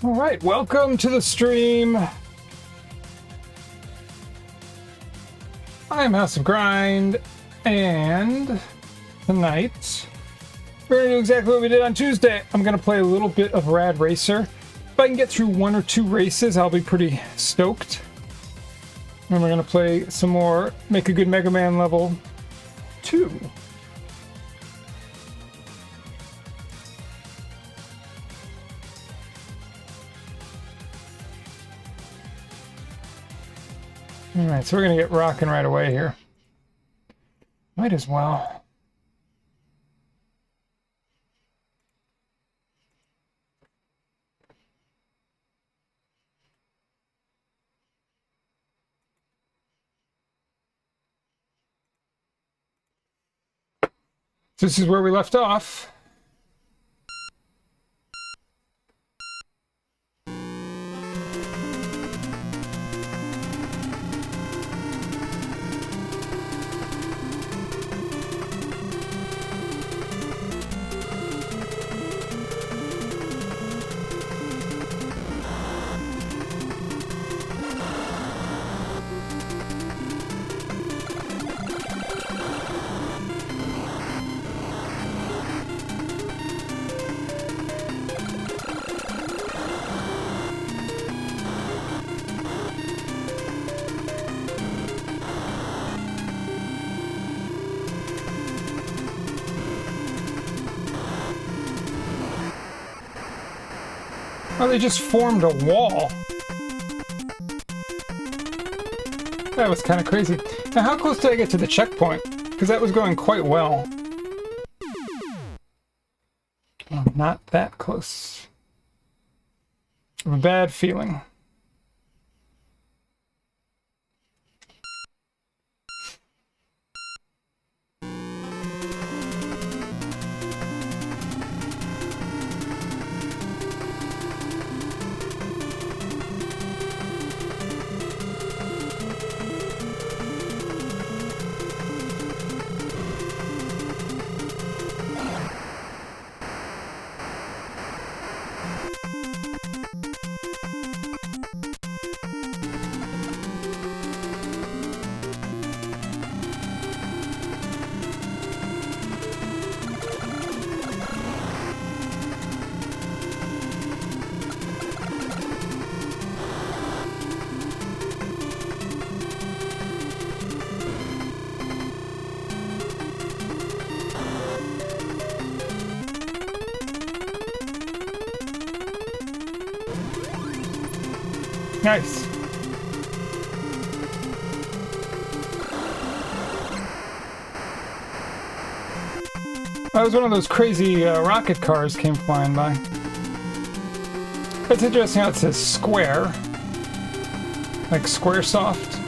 All right, welcome to the stream. I'm House of Grind, and tonight we're gonna do exactly what we did on Tuesday. I'm gonna play a little bit of Rad Racer. If I can get through 1 or 2 races, I'll be pretty stoked. And we're gonna play some more Make a Good Mega Man level 2. Alright, so we're going to get rocking right away here. Might as well. This is where we left off. Oh, they just formed a wall. That was kind of crazy. Now, how close did I get to the checkpoint? Because that was going quite well. Oh, not that close. I have a bad feeling. Nice. That was one of those crazy rocket cars came flying by. It's interesting how it says Square, like Squaresoft.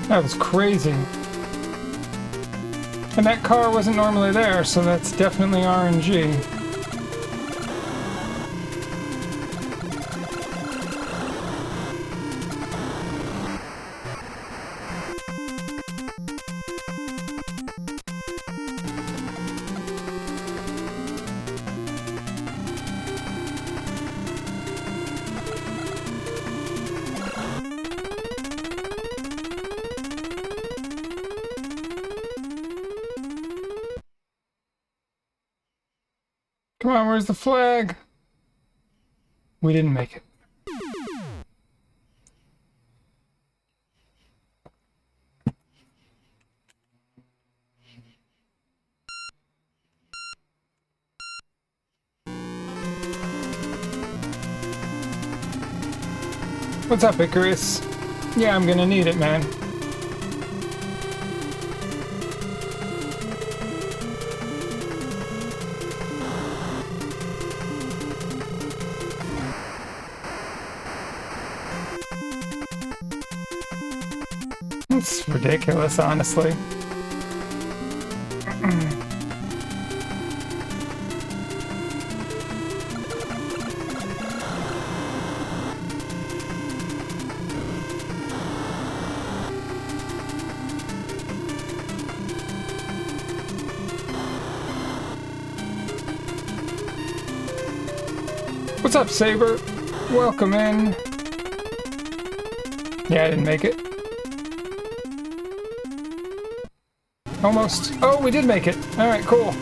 That was crazy. And that car wasn't normally there, so that's definitely RNG. Come on, where's the flag? We didn't make it. What's up, Icarus? Yeah, I'm gonna need it, man. It's ridiculous, honestly. What's up, Saber? Welcome in. Yeah, I didn't make it. Almost. Oh, we did make it. All right, cool.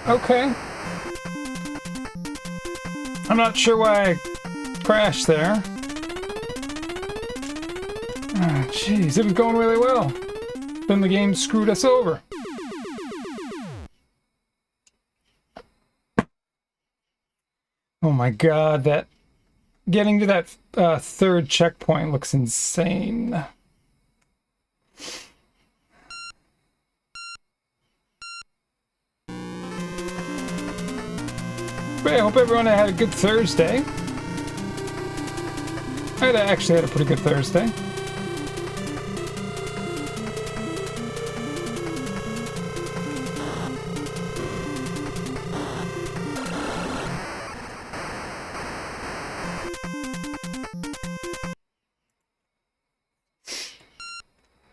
Okay. I'm not sure why I crashed there. Ah, jeez, it was going really well. Then the game screwed us over. Oh my god, that... Getting to that third checkpoint looks insane. But I hope everyone had a good Thursday. I actually had a pretty good Thursday.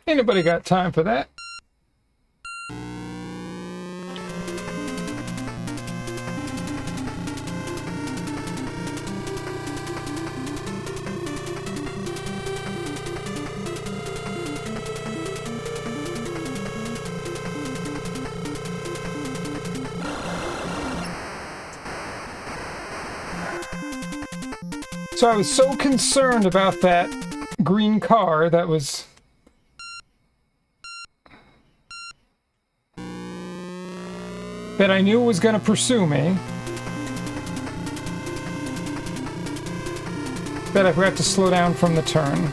Anybody got time for that? So I was so concerned about that green car that was... that I knew was going to pursue me. That I forgot to slow down from the turn.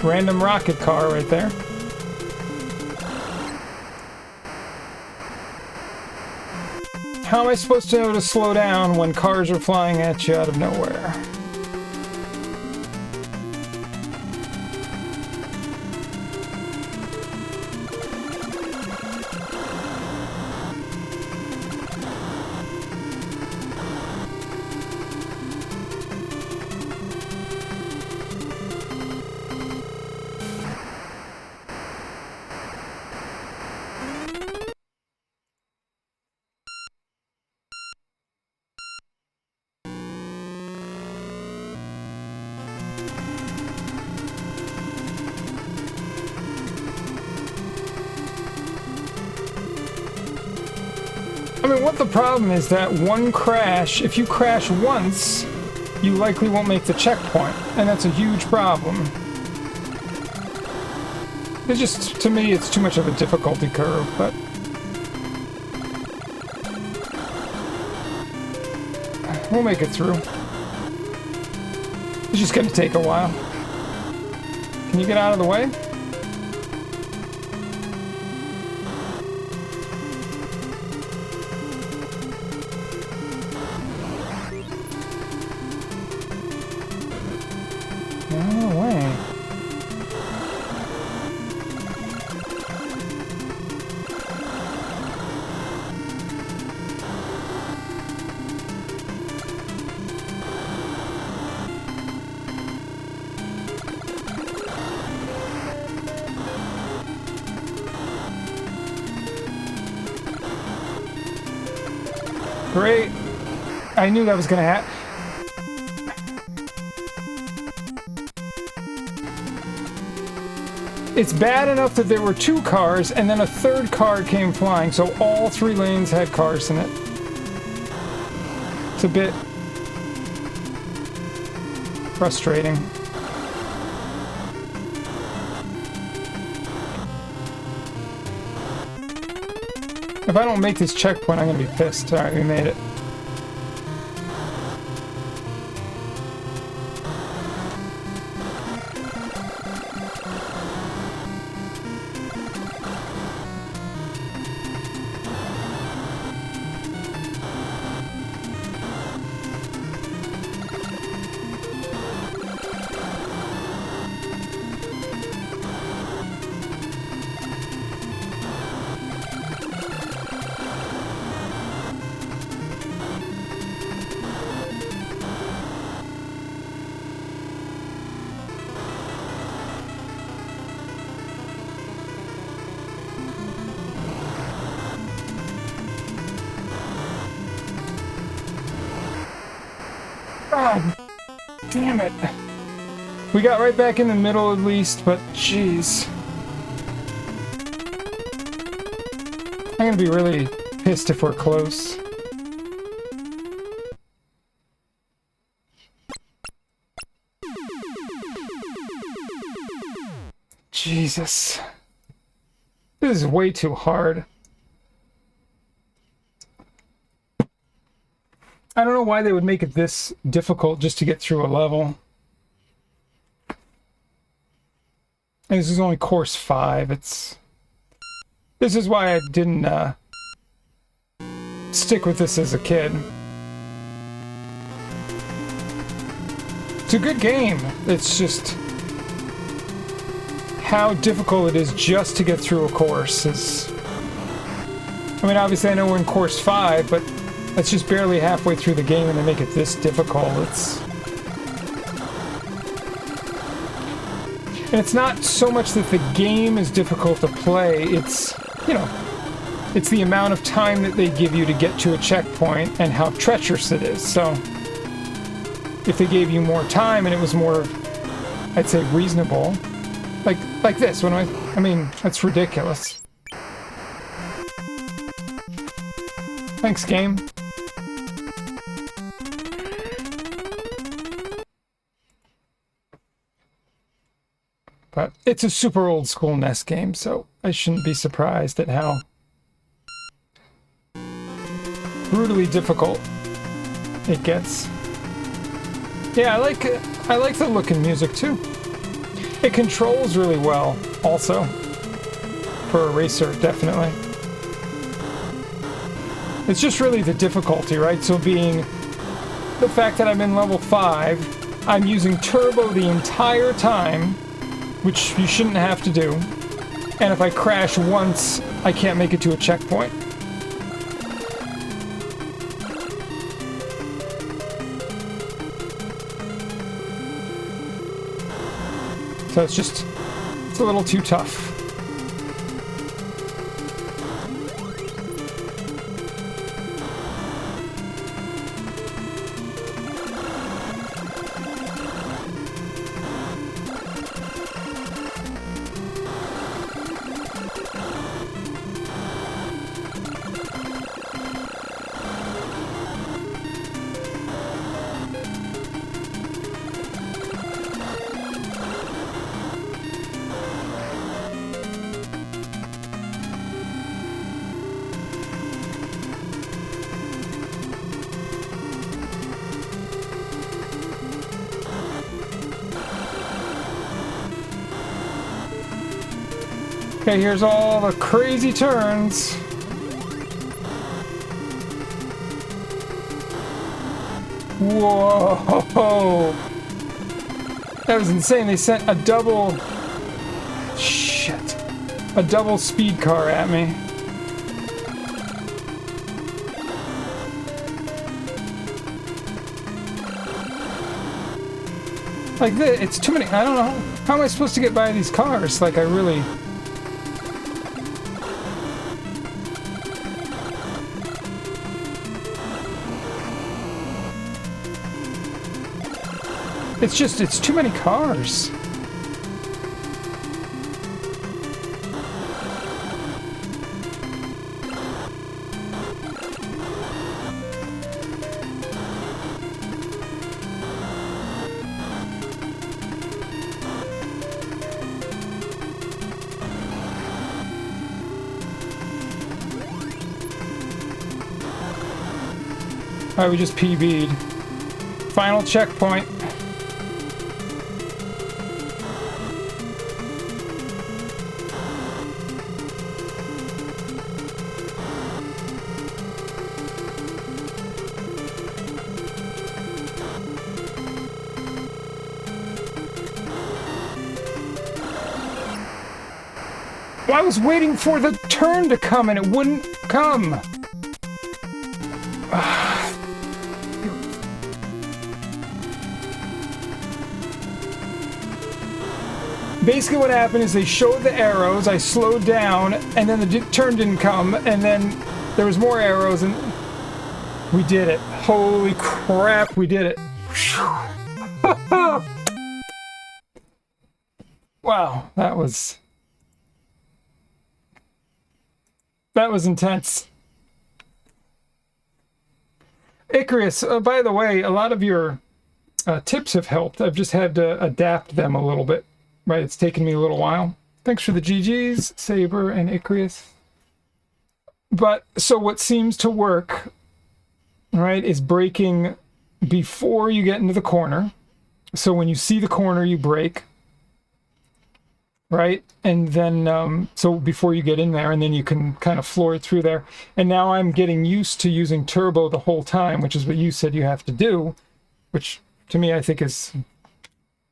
Random rocket car right there. How am I supposed to know to slow down when cars are flying at you out of nowhere? I mean, what the problem is that one crash, if you crash once, you likely won't make the checkpoint, and that's a huge problem. It's just, to me, it's too much of a difficulty curve, but... we'll make it through. It's just gonna take a while. Can you get out of the way? No way. Great. I knew that was gonna happen. It's bad enough that there were 2 cars and then a 3rd car came flying, so all 3 lanes had cars in it. It's a bit frustrating. If I don't make this checkpoint, I'm gonna be pissed. Alright, we made it. God damn it. We got right back in the middle at least, but jeez. I'm gonna be really pissed if we're close. Jesus. This is way too hard. I don't know why they would make it this difficult just to get through a level. And this is only course 5. This is why I didn't stick with this as a kid. It's a good game. It's just how difficult it is just to get through a course is... I mean, obviously I know we're in course 5, but that's just barely halfway through the game and they make it this difficult. And it's not so much that the game is difficult to play, it's, you know, it's the amount of time that they give you to get to a checkpoint and how treacherous it is. So, if they gave you more time and it was more, I'd say, reasonable, like this, when I mean, that's ridiculous. Thanks, game. But it's a super old school NES game, so I shouldn't be surprised at how brutally difficult it gets. Yeah, I like the look and music too. It controls really well, also, for a racer, definitely. It's just really the difficulty, right? So being the fact that I'm in level 5, I'm using turbo the entire time, which you shouldn't have to do. And if I crash once, I can't make it to a checkpoint. So it's a little too tough. Okay, here's all the crazy turns. Whoa! That was insane. They sent a double... Shit. A double speed car at me. Like, it's too many... I don't know. How am I supposed to get by these cars? Like, I really... It's just, it's too many cars. Alright, we just PB'd. Final checkpoint. I was waiting for the turn to come and it wouldn't come. Basically what happened is they showed the arrows, I slowed down, and then the turn didn't come, and then there was more arrows, and we did it. Holy crap, we did it. Wow, that was intense. Icarus, by the way, a lot of your tips have helped. I've just had to adapt them a little bit. Right, it's taken me a little while. Thanks for the GGs, Saber and Icarus. But, so what seems to work, right, is braking before you get into the corner. So when you see the corner, you brake. Right? And then, so before you get in there, and then you can kind of floor it through there. And now I'm getting used to using turbo the whole time, which is what you said you have to do, which to me I think is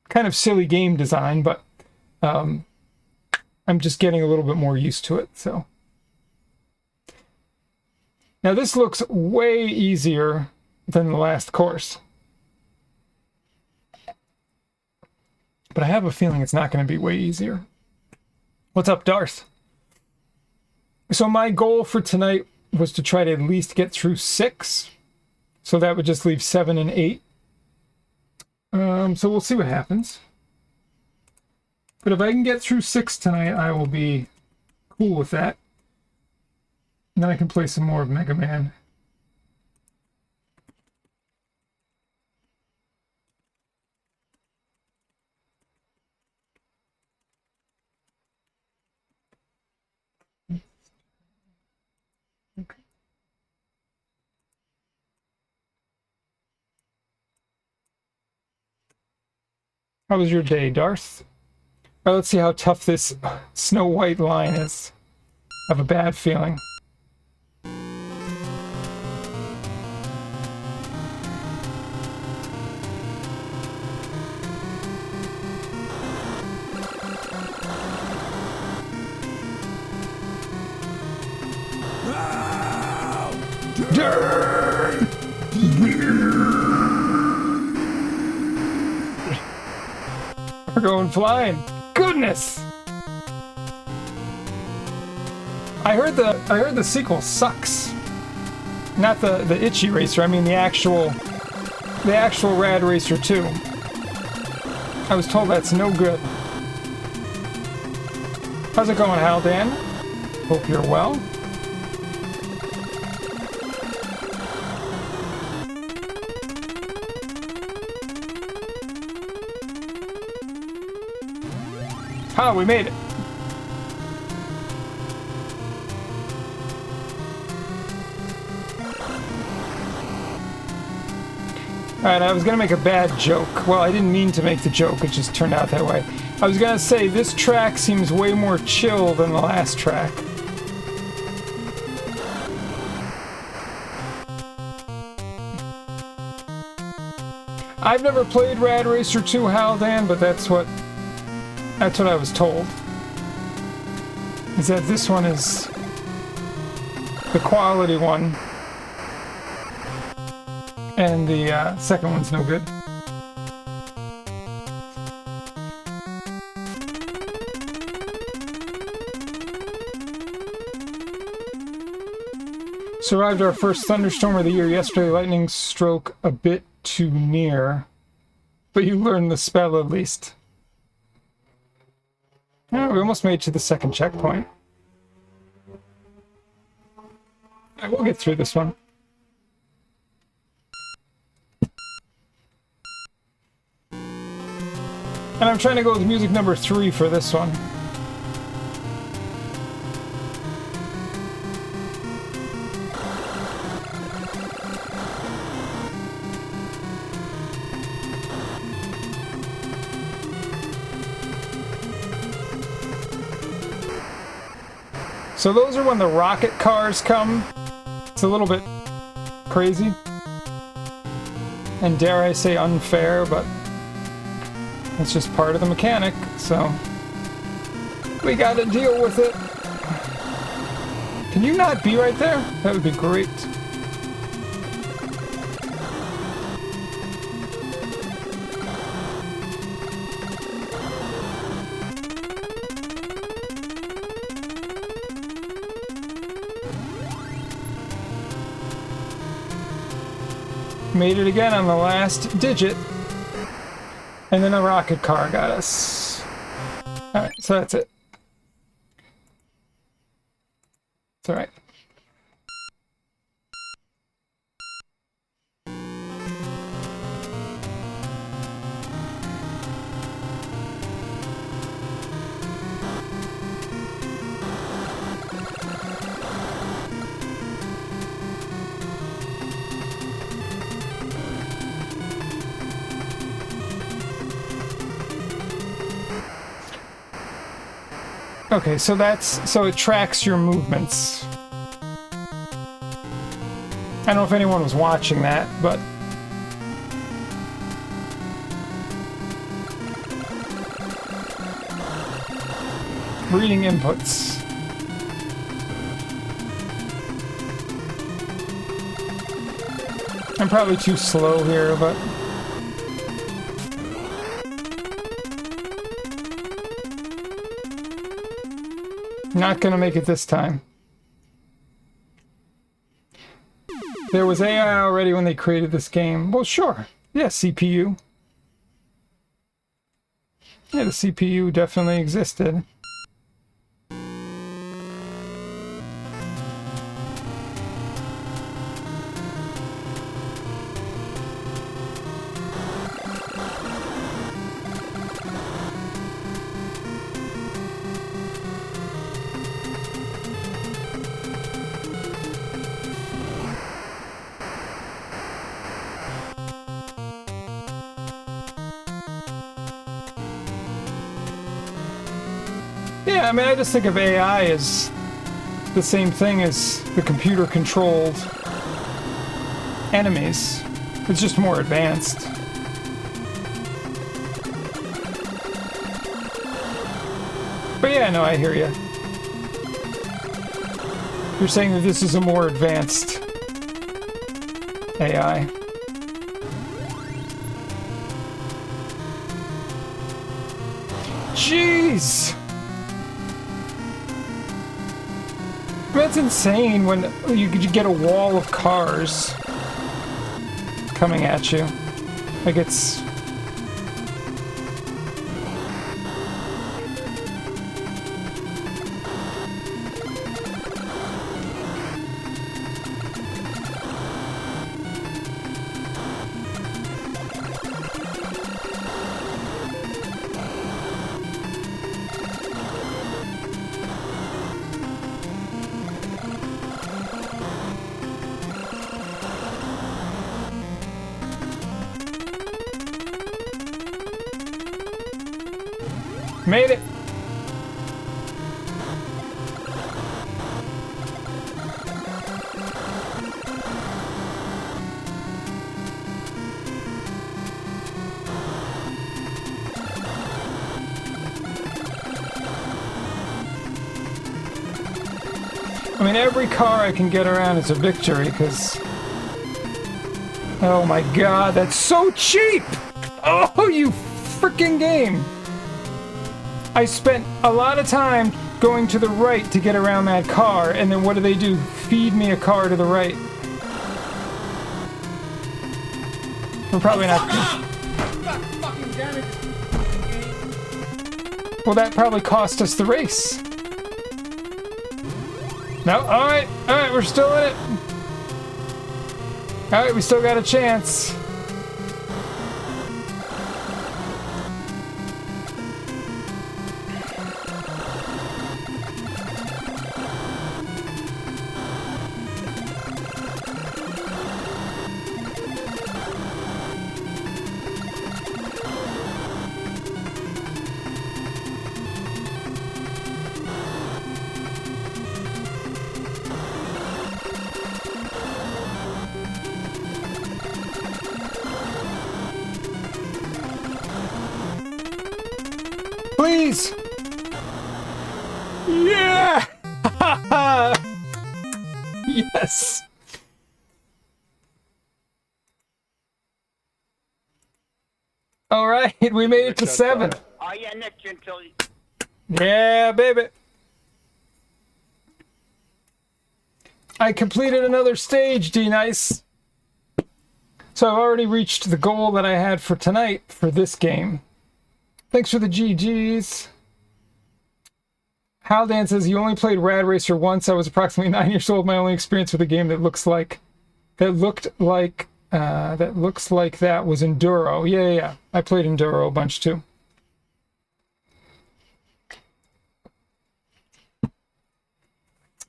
kind of silly game design, but I'm just getting a little bit more used to it, so. Now this looks way easier than the last course. But I have a feeling it's not going to be way easier. What's up, Darth? So my goal for tonight was to try to at least get through 6. So that would just leave 7 and 8. So we'll see what happens. But if I can get through 6 tonight, I will be cool with that. And then I can play some more of Mega Man. Okay. How was your day, Darth? All right, let's see how tough this Snow White line is. I have a bad feeling. We're going flying. Goodness! I heard the sequel sucks. Not the itchy racer, I mean the actual Rad Racer 2. I was told that's no good. How's it going, Haldan? Hope you're well. Oh, we made it. Alright, I was gonna make a bad joke. Well, I didn't mean to make the joke, it just turned out that way. I was gonna say, this track seems way more chill than the last track. I've never played Rad Racer 2, Haldan, but that's what I was told. Is that this one is the quality one, and the second one's no good. Survived our first thunderstorm of the year yesterday. Lightning stroke a bit too near. But you learned the spell at least. Oh, we almost made it to the second checkpoint. I will get through this one. And I'm trying to go with music number 3 for this one. So those are when the rocket cars come. It's a little bit crazy. And dare I say unfair, but it's just part of the mechanic, so we gotta deal with it. Can you not be right there? That would be great. Made it again on the last digit. And then a rocket car got us. Alright, so that's it. It's alright. Okay, so it tracks your movements. I don't know if anyone was watching that, but reading inputs. I'm probably too slow here, but not gonna make it this time. There was AI already when they created this game. Well, sure. Yeah, CPU. Yeah, the CPU definitely existed. Yeah, I mean, I just think of AI as the same thing as the computer-controlled enemies. It's just more advanced. But yeah, no, I hear you. You're saying that this is a more advanced AI. Jeez! That's insane when you get a wall of cars coming at you. Like it's... Made it! I mean, every car I can get around is a victory, because... Oh my god, that's so cheap! Oh, you freaking game! I spent a lot of time going to the right to get around that car, and then what do? Feed me a car to the right. We're probably not... Fucking damn it. Well, that probably cost us the race. No, alright, we're still in it. Alright, we still got a chance. Please! Yeah! Yes! Alright, we made it to 7. Yeah, baby! I completed another stage, D-Nice. So I've already reached the goal that I had for tonight for this game. Thanks for the GGs. Haldan says, you only played Rad Racer once. I was approximately 9 years old. My only experience with a game that looks like that was Enduro. Yeah. I played Enduro a bunch too.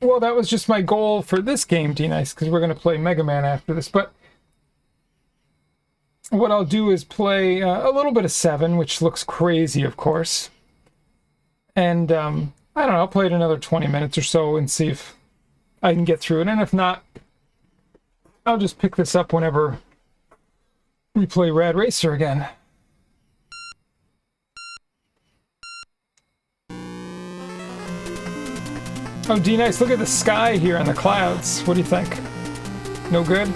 Well, that was just my goal for this game, D-Nice, because we're going to play Mega Man after this. But what I'll do is play a little bit of 7, which looks crazy, of course. And, I don't know, I'll play it another 20 minutes or so and see if I can get through it. And if not, I'll just pick this up whenever we play Rad Racer again. Oh, D-Nice, look at the sky here and the clouds. What do you think? No good?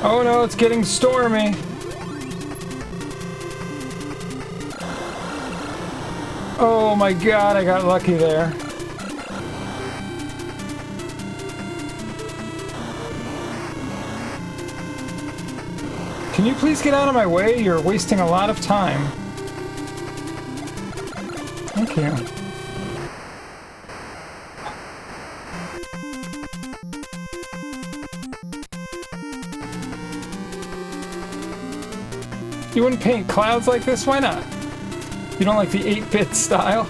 Oh no, it's getting stormy. Oh my god, I got lucky there. Can you please get out of my way? You're wasting a lot of time. Thank you. You wouldn't paint clouds like this? Why not? You don't like the 8-bit style?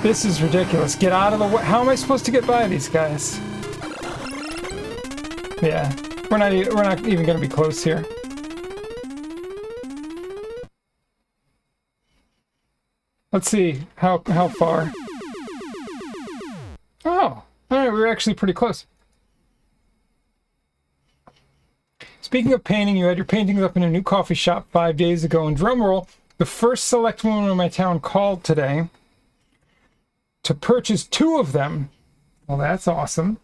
This is ridiculous. Get out of the way. How am I supposed to get by these guys? Yeah, we're not even going to be close here. Let's see how far. Oh, alright, we were actually pretty close. Speaking of painting, you had your paintings up in a new coffee shop 5 days ago, and drumroll, the first select woman in my town called today to purchase 2 of them. Well, that's awesome.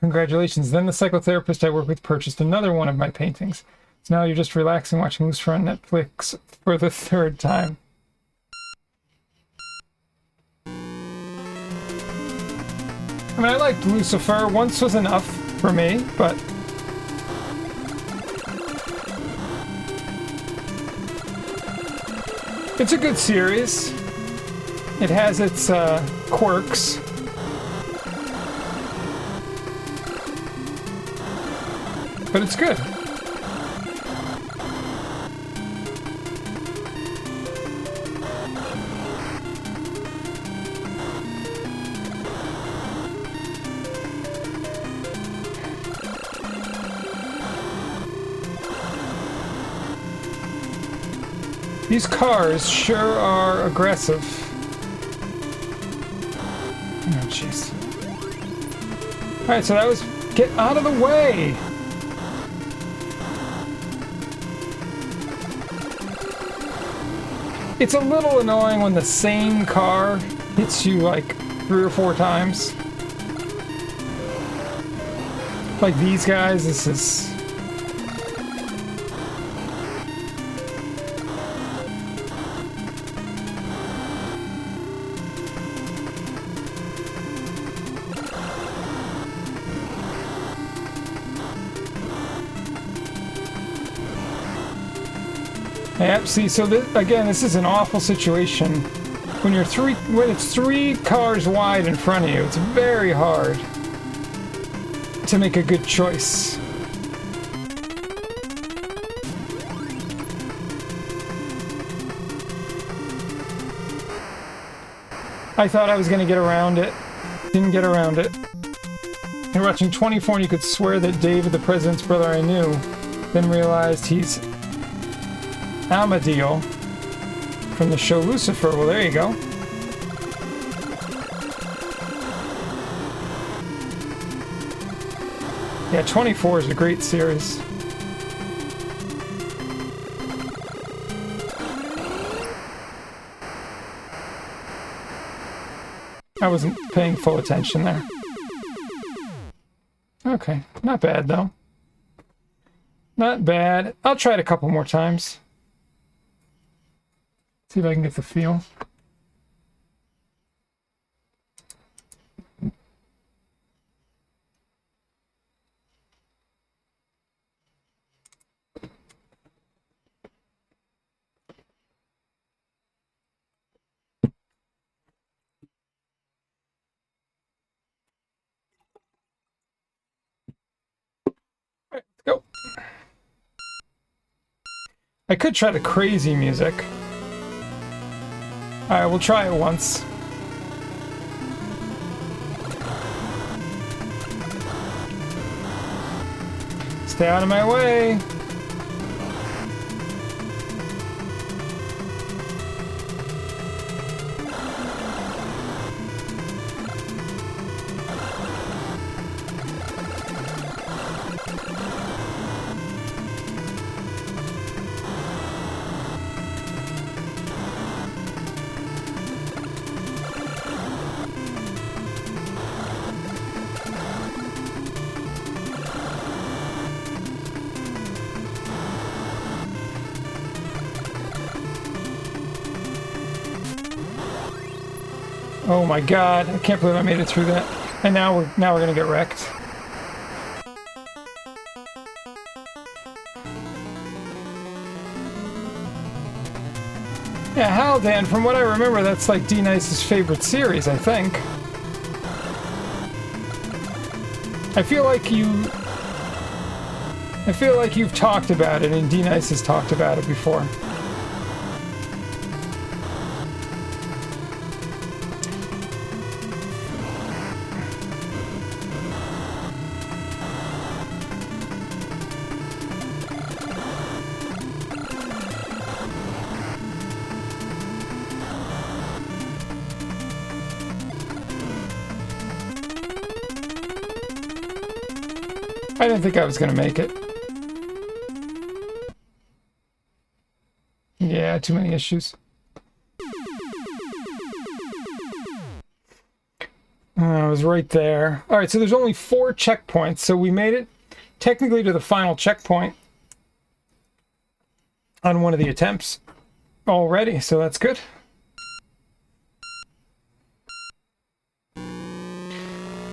Congratulations. Then the psychotherapist I work with purchased another one of my paintings. So now you're just relaxing watching Lucifer on Netflix for the 3rd time. I mean, I liked Lucifer. Once was enough for me, but it's a good series. It has its quirks. But it's good. These cars sure are aggressive. Oh, jeez. Alright, so that was... Get out of the way! It's a little annoying when the same car hits you like 3 or 4 times. Like these guys, this is... Yep, see, so this, again, this is an awful situation. When it's 3 cars wide in front of you, it's very hard to make a good choice. I thought I was going to get around it. Didn't get around it. You're watching 24 and you could swear that David, the president's brother, I knew. Then realized he's Amadeo from the show Lucifer. Well, there you go. Yeah, 24 is a great series. I wasn't paying full attention there. Okay, not bad though. Not bad. I'll try it a couple more times. See if I can get the feel. Let's go. I could try the crazy music. Alright, we'll try it once. Stay out of my way. Oh my god, I can't believe I made it through that. And now we're gonna get wrecked. Yeah, Haldan, from what I remember, that's like D-Nice's favorite series, I think. I feel like you've talked about it, and D-Nice has talked about it before. I didn't think I was gonna make it. Yeah, too many issues. I was right there. Alright, so there's only 4 checkpoints, so we made it technically to the final checkpoint on one of the attempts already, so that's good.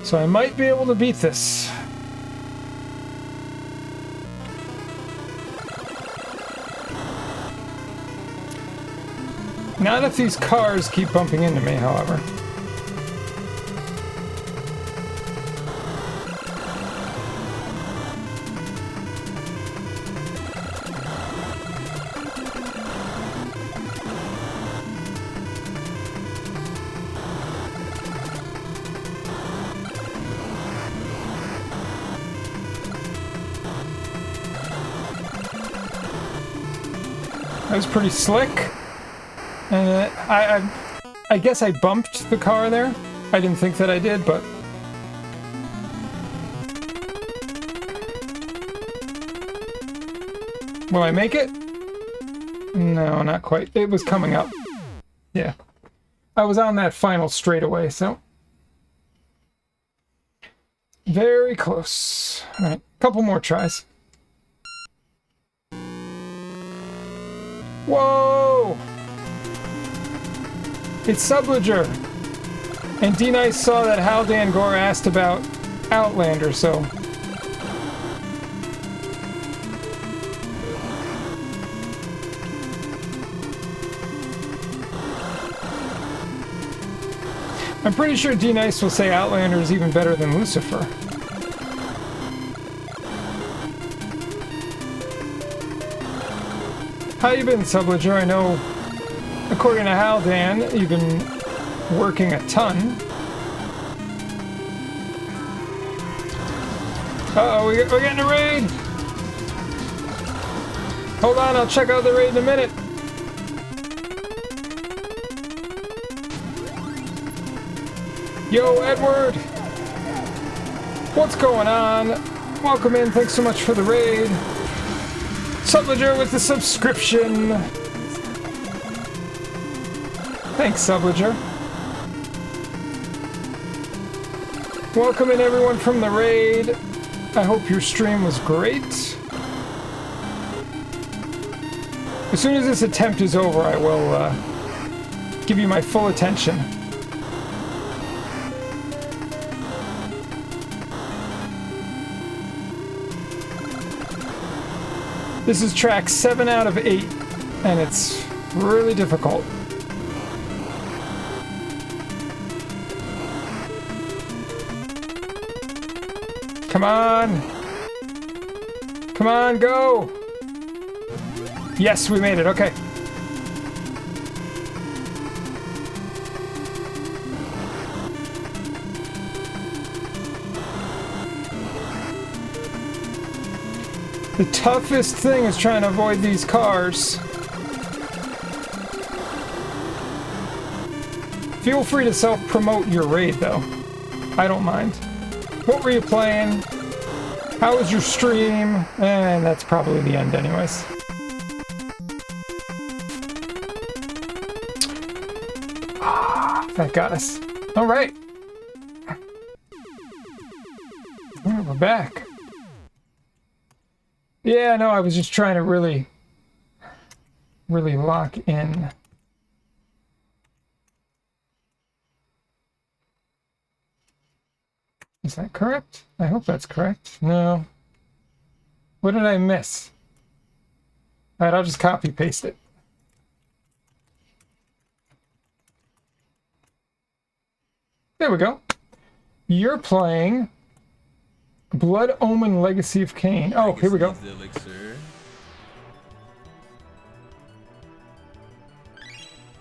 So I might be able to beat this. Not if these cars keep bumping into me, however. That was pretty slick. And I guess I bumped the car there. I didn't think that I did, but... Will I make it? No, not quite. It was coming up. Yeah. I was on that final straightaway, so... Very close. Alright, couple more tries. Whoa! It's Subliger! And D-Nice saw that Haldan Gore asked about Outlander, so... I'm pretty sure D-Nice will say Outlander is even better than Lucifer. How you been, Subliger? I know, according to Haldan, you've been working a ton. Uh-oh, we're getting a raid! Hold on, I'll check out the raid in a minute. Yo, Edward! What's going on? Welcome in, thanks so much for the raid. Subliger with the subscription. Thanks, Subliger. Welcome in everyone from the raid. I hope your stream was great. As soon as this attempt is over, I will give you my full attention. This is track 7 out of 8, and it's really difficult. Come on! Come on, go! Yes, we made it, okay. The toughest thing is trying to avoid these cars. Feel free to self-promote your raid, though. I don't mind. What were you playing? How was your stream? And that's probably the end anyways. Ah, that got us. Alright. Alright, we're back. Yeah, no, I was just trying to really lock in. Is that correct? I hope that's correct. No. What did I miss? Alright, I'll just copy paste it. There we go. You're playing Blood Omen Legacy of Kain. Oh, here we go.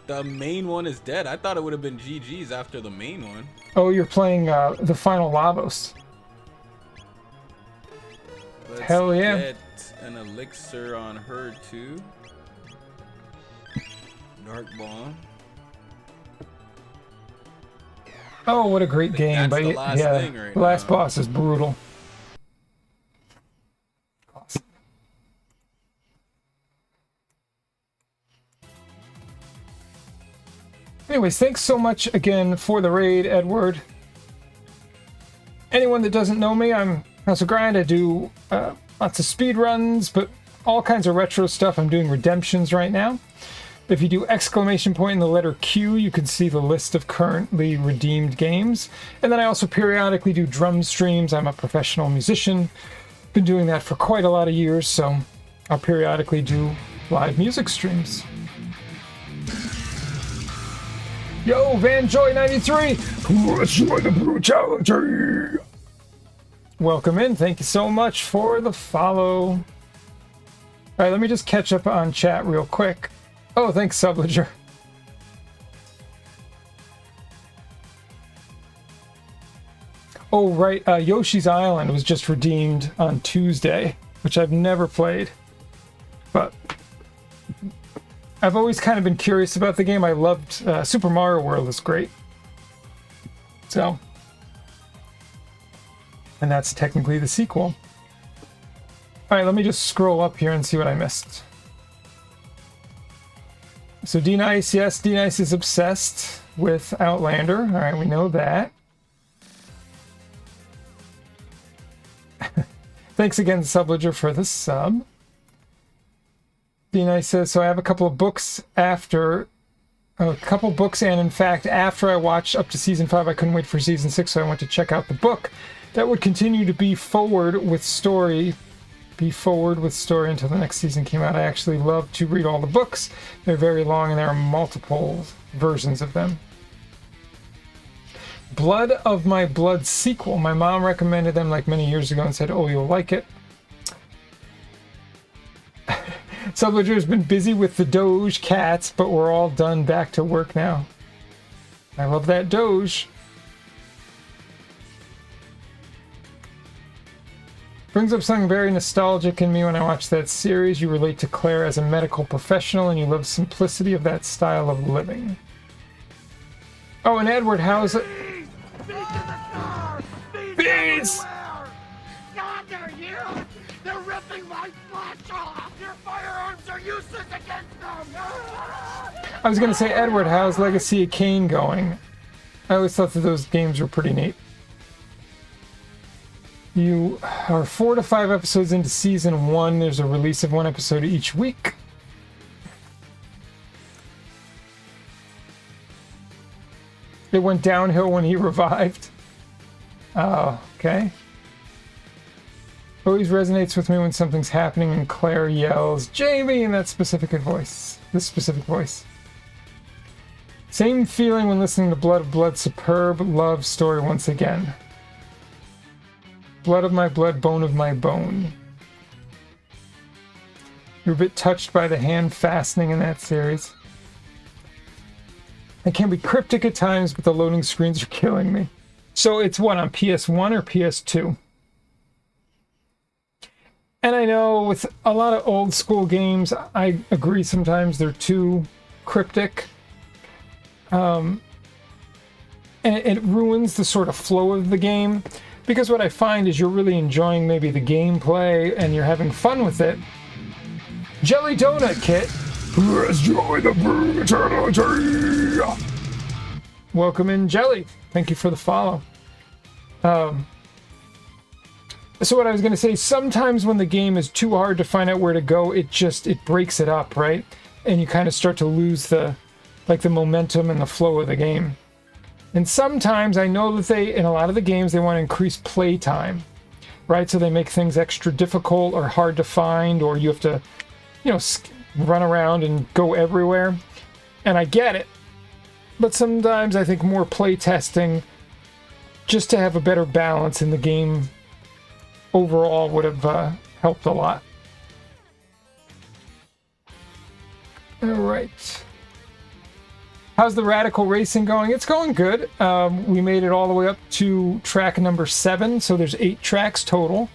The main one is dead. I thought it would have been GG's after the main one. Oh, you're playing the final Lavos. Let's Hell yeah. Get an elixir on her too. Dark Bond. Oh, what a great game! But yeah, right the last now. boss is brutal. Awesome. Anyways, thanks so much again for the raid, Edward. Anyone that doesn't know me, I'm House of Grind. I do lots of speed runs, but all kinds of retro stuff. I'm doing redemptions right now. If you do exclamation point in the letter Q, you can see the list of currently redeemed games. And then I also periodically do drum streams. I'm a professional musician. Been doing that for quite a lot of years, so I'll periodically do live music streams. Yo, VanJoy93! Let's join the brutality! Welcome in. Thank you so much for the follow. All right, let me just catch up on chat real quick. Oh, thanks, Subliger. Oh, right. Yoshi's Island was just redeemed on Tuesday, which I've never played. But I've always kind of been curious about the game. I loved Super Mario World is great. So, and that's technically the sequel. All right, let me just scroll up here and see what I missed. So D-Nice, yes, D-Nice is obsessed with Outlander. All right, we know that. Thanks again, Subledger, for the sub. D-Nice says, so I have a couple of books and in fact, after I watched up to season 5, I couldn't wait for season 6, so I went to check out the book. That would continue to be forward with story until the next season came out. I actually love to read all the books. They're very long and there are multiple versions of them. Blood of My Blood sequel. My mom recommended them like many years ago and said, oh, you'll like it. Subledger's been busy with the Doge cats, but we're all done, back to work now. I love that Doge. Brings up something very nostalgic in me when I watch that series. You relate to Claire as a medical professional and you love the simplicity of that style of living. Oh, and Edward, how's it? Bees! God, they're here! They're ripping my flesh off! Your firearms are useless against them! I was going to say, Edward, how's Legacy of Kain going? I always thought that those games were pretty neat. You are 4 to 5 episodes into season 1. There's a release of 1 episode each week. It went downhill when he revived. Oh, okay. Always resonates with me when something's happening and Claire yells, Jamie, in that specific voice. This specific voice. Same feeling when listening to Blood of Blood. Superb love story once again. Blood of my blood, bone of my bone. You're a bit touched by the hand fastening in that series. It can be cryptic at times, but the loading screens are killing me. So it's what, on PS1 or PS2? And I know with a lot of old school games, I agree sometimes they're too cryptic. And it ruins the sort of flow of the game. Because what I find is you're really enjoying maybe the gameplay and you're having fun with it. Jelly Donut Kit. Let's join the brutality. Welcome in, Jelly. Thank you for the follow. So what I was going to say, sometimes when the game is too hard to find out where to go, it breaks it up, right? And you kind of start to lose the momentum and the flow of the game. And sometimes I know that in a lot of the games, they want to increase play time, right? So they make things extra difficult or hard to find, or you have to, run around and go everywhere. And I get it. But sometimes I think more play testing, just to have a better balance in the game overall, would have helped a lot. All right. How's the Radical Racing going? It's going good. We made it all the way up to track number 7, so there's 8 tracks total.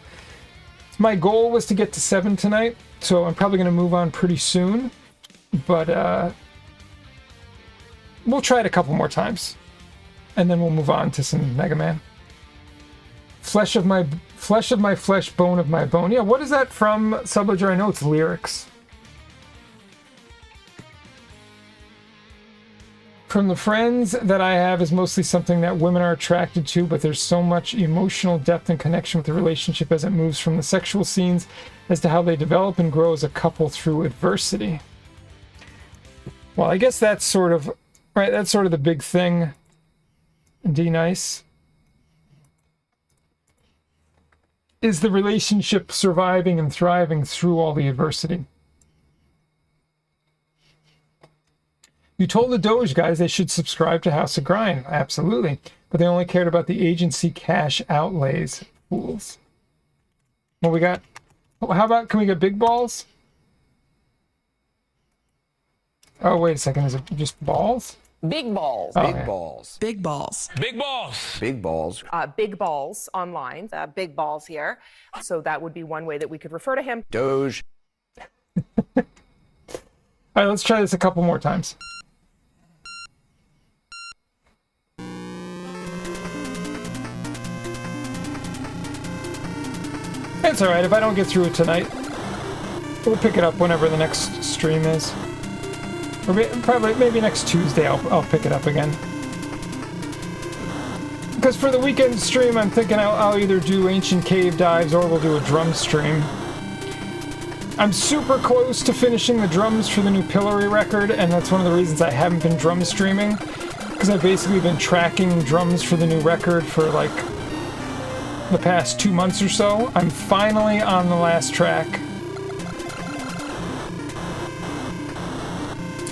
My goal was to get to 7 tonight, so I'm probably going to move on pretty soon. But we'll try it a couple more times, and then we'll move on to some Mega Man. Flesh of my flesh, bone of my bone. Yeah, what is that from, Subledger? I know it's lyrics. From the friends that I have is mostly something that women are attracted to, but there's so much emotional depth and connection with the relationship as it moves from the sexual scenes as to how they develop and grow as a couple through adversity. Well, I guess that's sort of, right, that's sort of the big thing, D-Nice. Is the relationship surviving and thriving through all the adversity. You told the Doge guys they should subscribe to House of Grind. Absolutely. But they only cared about the agency cash outlays. Fools. Well, we got... How about... Can we get big balls? Oh, wait a second. Is it just balls? Big balls. Oh, Big yeah. balls. Big balls. Big balls. Big balls. Big balls online. Big balls here. So that would be one way that we could refer to him. Doge. All right, let's try this a couple more times. It's all right if I don't get through it tonight. We'll pick it up whenever the next stream is. Or probably, maybe next Tuesday I'll pick it up again. Because for the weekend stream, I'm thinking I'll either do Ancient Cave Dives or we'll do a drum stream. I'm super close to finishing the drums for the new Pillory record, and that's one of the reasons I haven't been drum streaming. Because I've basically been tracking drums for the new record for like the past 2 months or so. I'm finally on the last track.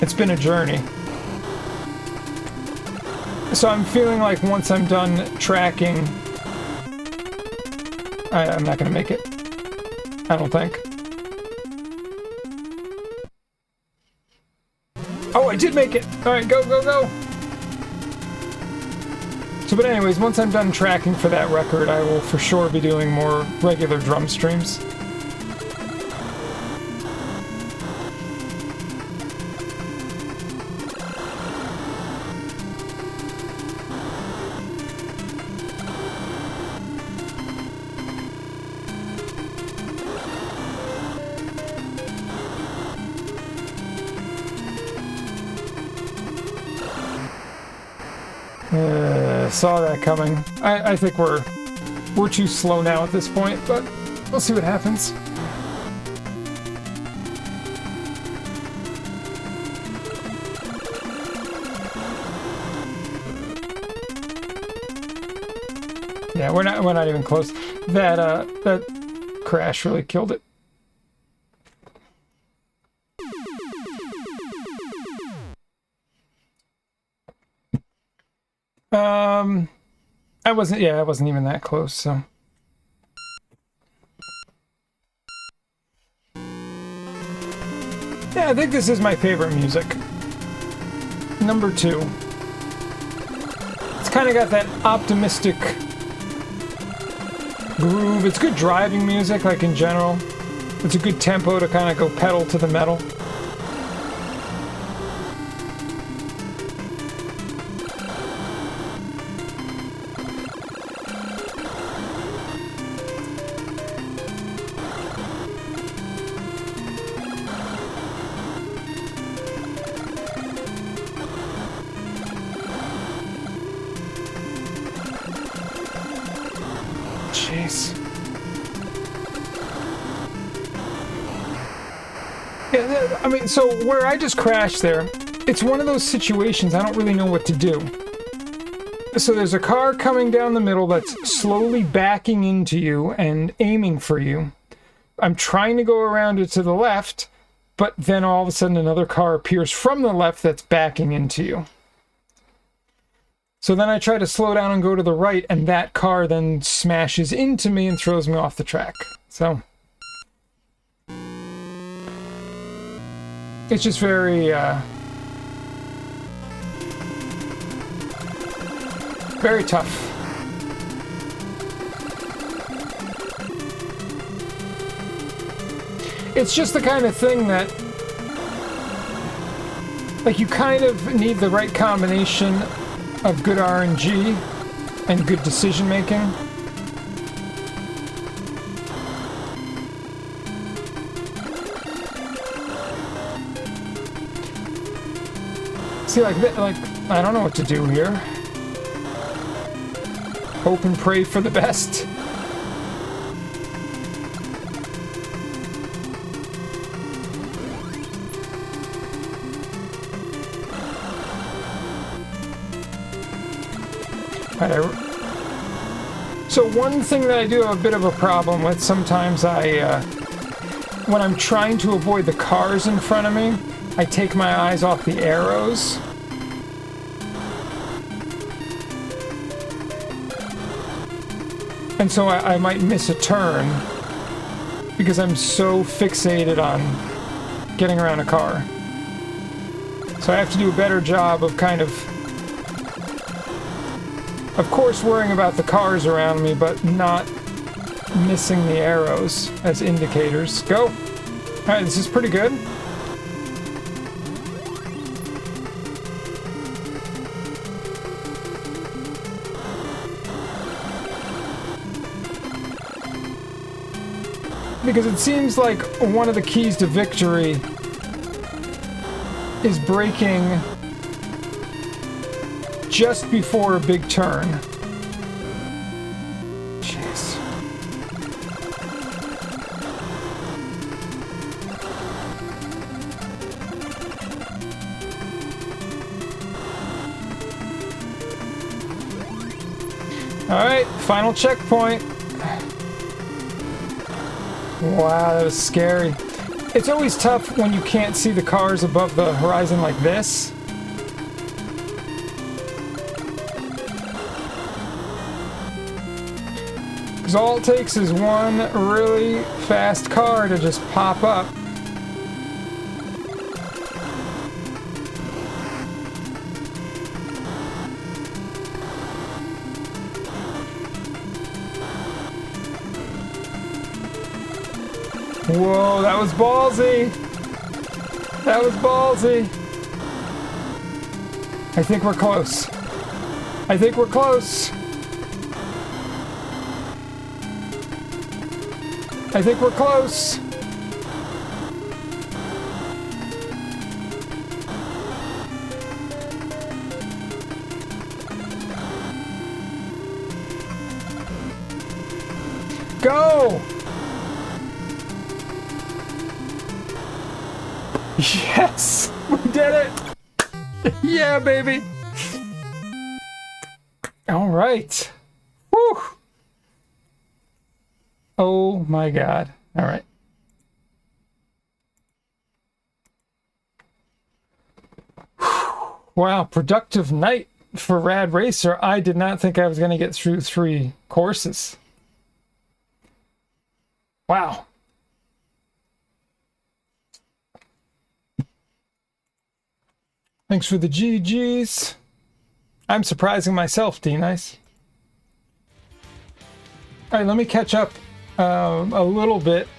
It's been a journey. So I'm feeling like once I'm done tracking, I'm not gonna make it. I don't think. Oh, I did make it! Alright, go, go, go! So, but anyways, once I'm done tracking for that record, I will for sure be doing more regular drum streams. Saw that coming. I think we're too slow now at this point, but we'll see what happens. Yeah, we're not even close. That crash really killed it. I wasn't even that close, so. Yeah, I think this is my favorite music. Number 2. It's kind of got that optimistic groove. It's good driving music, like in general. It's a good tempo to kind of go pedal to the metal. I mean, so where I just crashed there, it's one of those situations I don't really know what to do. So there's a car coming down the middle that's slowly backing into you and aiming for you. I'm trying to go around it to the left, but then all of a sudden another car appears from the left that's backing into you. So then I try to slow down and go to the right, and that car then smashes into me and throws me off the track. So it's just very, very tough. It's just the kind of thing that, like, you kind of need the right combination of good RNG and good decision making. See, like, I don't know what to do here. Hope and pray for the best. So one thing that I do have a bit of a problem with, sometimes when I'm trying to avoid the cars in front of me, I take my eyes off the arrows. And so I might miss a turn because I'm so fixated on getting around a car. So I have to do a better job of of course worrying about the cars around me, but not missing the arrows as indicators. Go! Alright, this is pretty good. Because it seems like one of the keys to victory is braking just before a big turn. Jeez. Alright, final checkpoint. Wow, that was scary. It's always tough when you can't see the cars above the horizon like this. Because all it takes is one really fast car to just pop up. Whoa, that was ballsy. That was ballsy. I think we're close. I think we're close. I think we're close. Go! Yes! We did it! Yeah, baby! Alright. Whew! Oh my god. Alright. Wow, productive night for Rad Racer. I did not think I was going to get through 3 courses. Wow. Thanks for the GGs. I'm surprising myself, D-Nice. Alright, let me catch up a little bit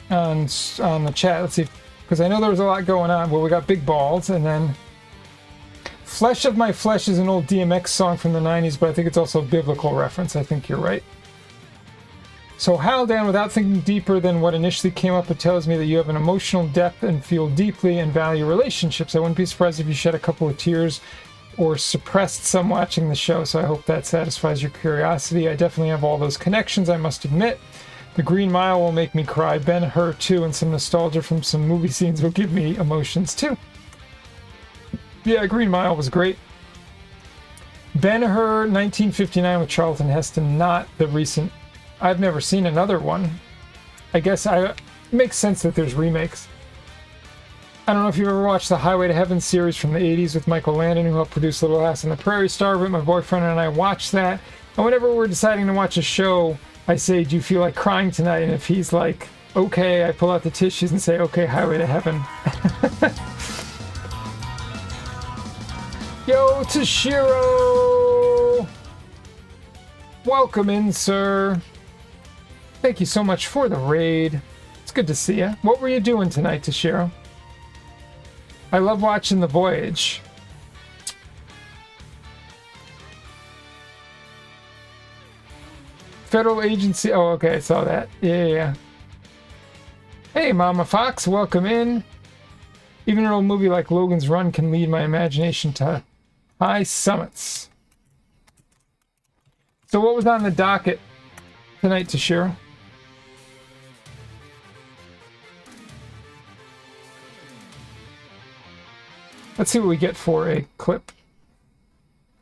on the chat. Let's see, because I know there was a lot going on. Well, we got Big Balls, and then Flesh of My Flesh is an old DMX song from the 90s, but I think it's also a biblical reference. I think you're right. So Haldan, without thinking deeper than what initially came up, it tells me that you have an emotional depth and feel deeply and value relationships. I wouldn't be surprised if you shed a couple of tears or suppressed some watching the show, so I hope that satisfies your curiosity. I definitely have all those connections, I must admit. The Green Mile will make me cry. Ben-Hur too, and some nostalgia from some movie scenes will give me emotions too. Yeah, Green Mile was great. Ben-Hur 1959 with Charlton Heston, not the recent. I've never seen another one. I guess it makes sense that there's remakes. I don't know if you've ever watched the Highway to Heaven series from the 80s with Michael Landon, who helped produce Little House on the Prairie Star of it. My boyfriend and I watched that. And whenever we're deciding to watch a show, I say, do you feel like crying tonight? And if he's like, okay, I pull out the tissues and say, okay, Highway to Heaven. Yo, Toshiro! Welcome in, sir. Thank you so much for the raid. It's good to see you. What were you doing tonight, Toshiro? I love watching The Voyage. Federal agency. Oh, okay, I saw that. Yeah. Hey, Mama Fox, welcome in. Even an old movie like Logan's Run can lead my imagination to high summits. So what was on the docket tonight, Toshiro? Let's see what we get for a clip.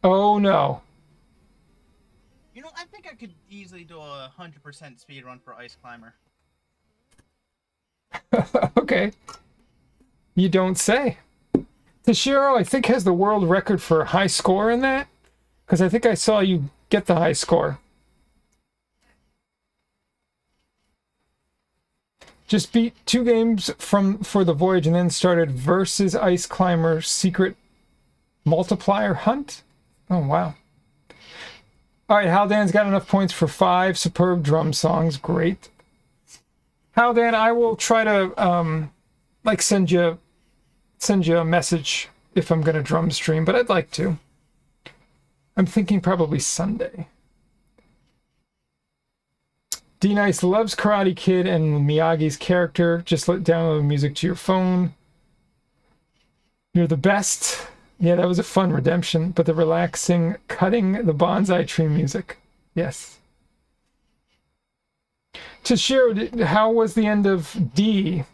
Oh no. You know, I think I could easily do a 100% speed run for Ice Climber. Okay. You don't say. Toshiro, I think, has the world record for high score in that. Because I think I saw you get the high score. Just beat 2 games for the Voyage and then started versus Ice Climber Secret Multiplier Hunt. Oh, wow. All right, Haldan's got enough points for 5 superb drum songs. Great. Haldan, I will try to send you a message if I'm going to drum stream, but I'd like to. I'm thinking probably Sunday. D-Nice loves Karate Kid and Miyagi's character. Just download the music to your phone. You're the best. Yeah, that was a fun redemption, but the relaxing cutting the bonsai tree music. Yes. Toshiro, how was the end of D?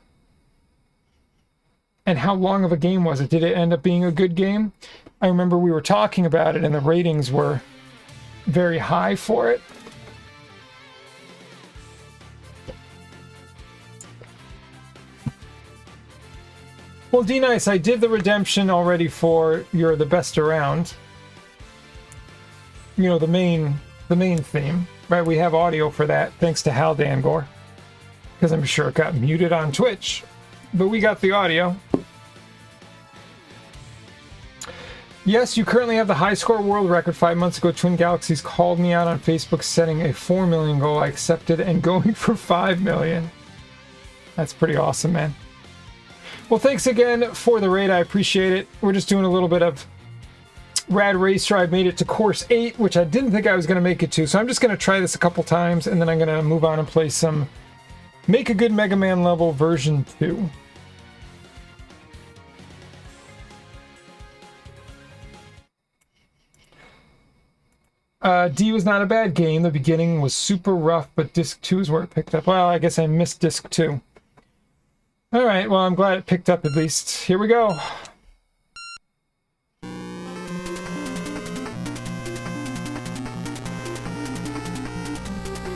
And how long of a game was it? Did it end up being a good game? I remember we were talking about it and the ratings were very high for it. Well, D-Nice, I did the redemption already for You're the Best Around. You know, the main theme, right? We have audio for that, thanks to Hal Dangor. Because I'm sure it got muted on Twitch. But we got the audio. Yes, you currently have the high score world record. 5 months ago, Twin Galaxies called me out on Facebook setting a 4 million goal. I accepted and going for 5 million. That's pretty awesome, man. Well, thanks again for the raid. I appreciate it. We're just doing a little bit of Rad Racer. I've made it to course 8, which I didn't think I was going to make it to. So I'm just going to try this a couple times, and then I'm going to move on and play some Make a Good Mega Man level version 2. D was not a bad game. The beginning was super rough, but Disc 2 is where it picked up. Well, I guess I missed Disc 2. Alright, well, I'm glad it picked up at least. Here we go.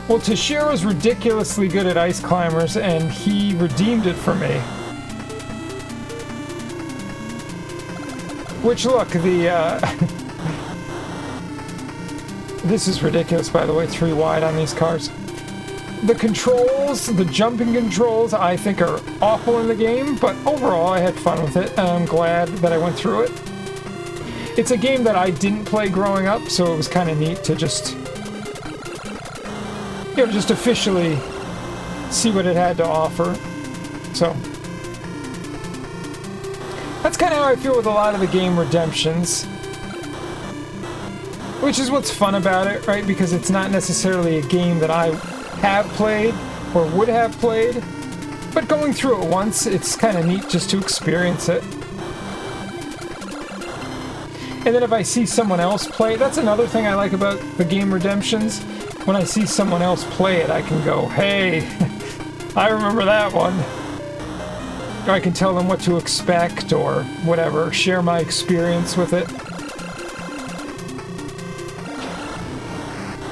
Well, Toshiro's ridiculously good at Ice Climbers, and he redeemed it for me. Which, look, the, This is ridiculous, by the way, 3 wide on these cars. The controls, the jumping controls, I think are awful in the game, but overall I had fun with it, and I'm glad that I went through it. It's a game that I didn't play growing up, so it was kind of neat to just, you know, just officially see what it had to offer. So, that's kind of how I feel with a lot of the game redemptions. Which is what's fun about it, right? Because it's not necessarily a game that I have played or would have played, but going through it once, it's kind of neat just to experience it. And then if I see someone else play, that's another thing I like about the game redemptions. When I see someone else play it, I can go, hey, I remember that one. Or I can tell them what to expect or whatever, share my experience with it.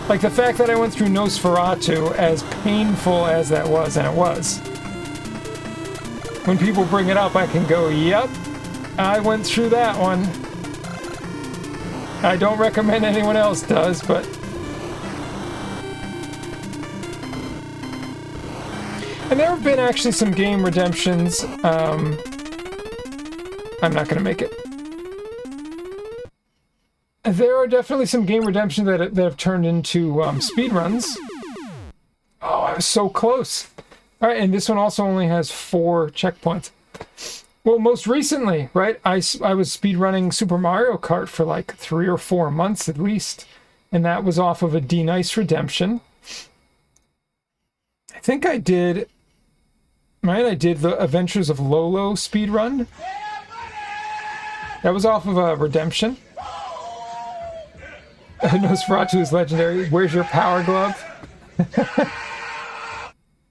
Like the fact that I went through Nosferatu, as painful as that was, and it was. When people bring it up, I can go, yep, I went through that one. I don't recommend anyone else does, but... And there have been actually some game redemptions. I'm not going to make it. There are definitely some game redemptions that have turned into speedruns. Oh, I was so close. All right, and this one also only has 4 checkpoints. Well, most recently, right, I was speedrunning Super Mario Kart for like 3 or 4 months at least, and that was off of a D-Nice redemption. I think I did, right, I did the Adventures of Lolo speedrun. That was off of a redemption. Nosferatu is legendary. Where's your power glove?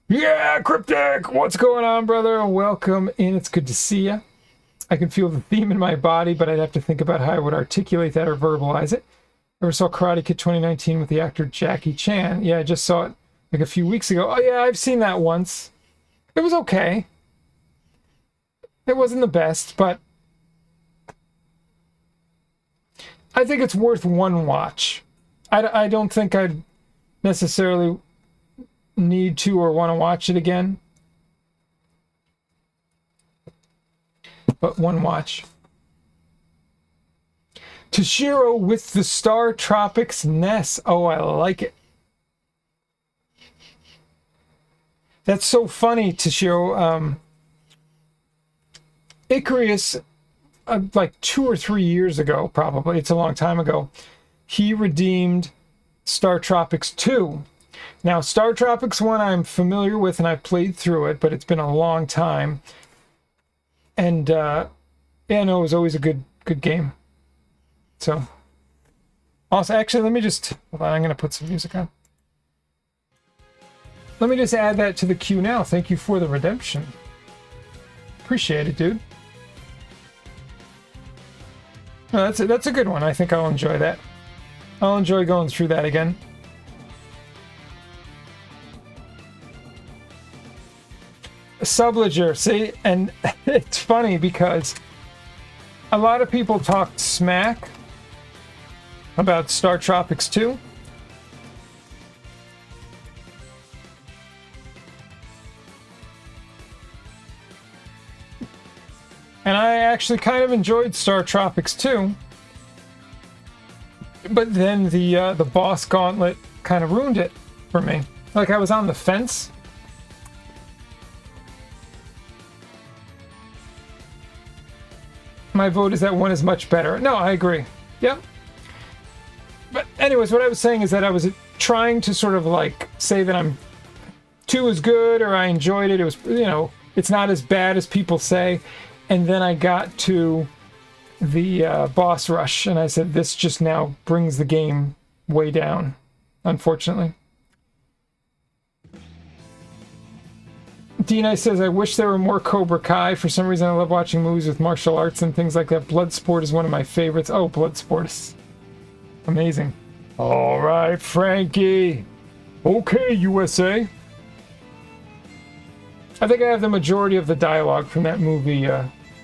Yeah, Cryptic! What's going on, brother? Welcome in. It's good to see you. I can feel the theme in my body, but I'd have to think about how I would articulate that or verbalize it. Ever saw Karate Kid 2019 with the actor Jackie Chan? Yeah, I just saw it like a few weeks ago. Oh, yeah, I've seen that once. It was okay. It wasn't the best, but I think it's worth one watch. I don't think I'd necessarily need to or want to watch it again. But one watch. Toshiro with the Star Tropics Ness. Oh, I like it. That's so funny, Toshiro. Icarus, like 2 or 3 years ago, probably, it's a long time ago, he redeemed Star Tropics 2 Now, Star Tropics 1 I'm familiar with and I've played through it, but it's been a long time. And, yeah, no, it was always a good game. So, also, actually, let me just, hold on, I'm going to put some music on. Let me just add that to the queue now. Thank you for the redemption. Appreciate it, dude. No, that's a good one. I think I'll enjoy that. I'll enjoy going through that again. Subledger, see, and it's funny because a lot of people talked smack about Star Tropics 2. And I actually kind of enjoyed Star Tropics 2. But then the boss gauntlet kind of ruined it for me. Like, I was on the fence. My vote is that 1 is much better. No, I agree. Yep. But anyways, what I was saying is that I was trying to sort of like say that 2 is good or I enjoyed it. It was, you know, it's not as bad as people say. And then I got to the boss rush and I said, this just now brings the game way down, unfortunately. D-Nice says, I wish there were more Cobra Kai. For some reason, I love watching movies with martial arts and things like that. Bloodsport is one of my favorites. Oh, Bloodsport is amazing. All right, Frankie. Okay, USA. I think I have the majority of the dialogue from that movie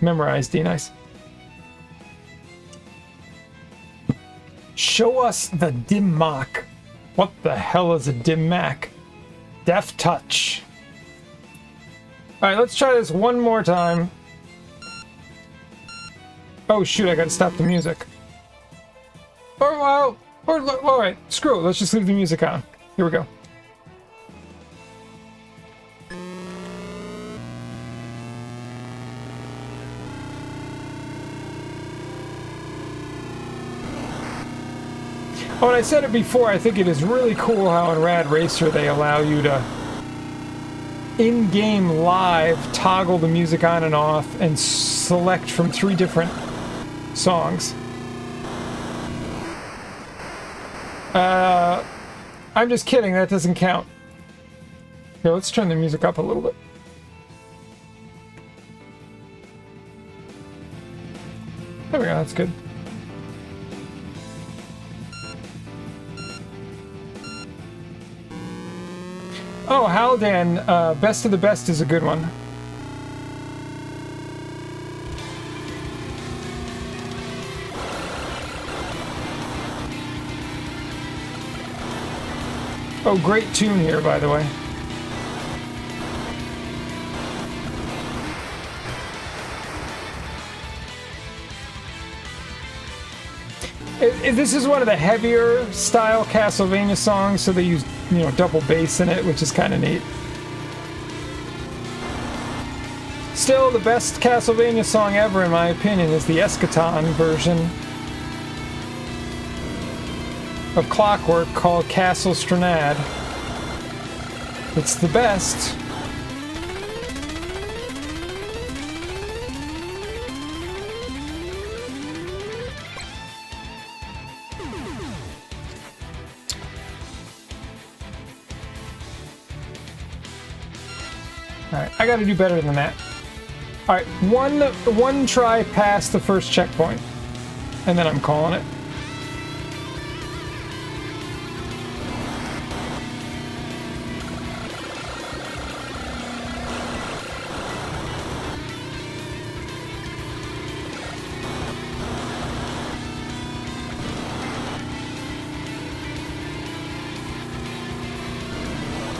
memorized, D-Nice. Show us the Dim-Mak. What the hell is a Dim-Mak? Death Touch. Alright, let's try this one more time. Oh shoot, I gotta stop the music. Alright, screw it, let's just leave the music on. Here we go. Oh, and I said it before, I think it is really cool how in Rad Racer they allow you to in-game live toggle the music on and off and select from 3 different songs. I'm just kidding, that doesn't count. Here, let's turn the music up a little bit. There we go, that's good. Oh, Haldan, Best of the Best is a good one. Oh, great tune here, by the way. This is one of the heavier style Castlevania songs, so they use, you know, double bass in it, which is kind of neat. Still, the best Castlevania song ever, in my opinion, is the Eschaton version of Clockwork called Castle Stranad. It's the best. Alright, I gotta do better than that. Alright, one try past the first checkpoint, and then I'm calling it.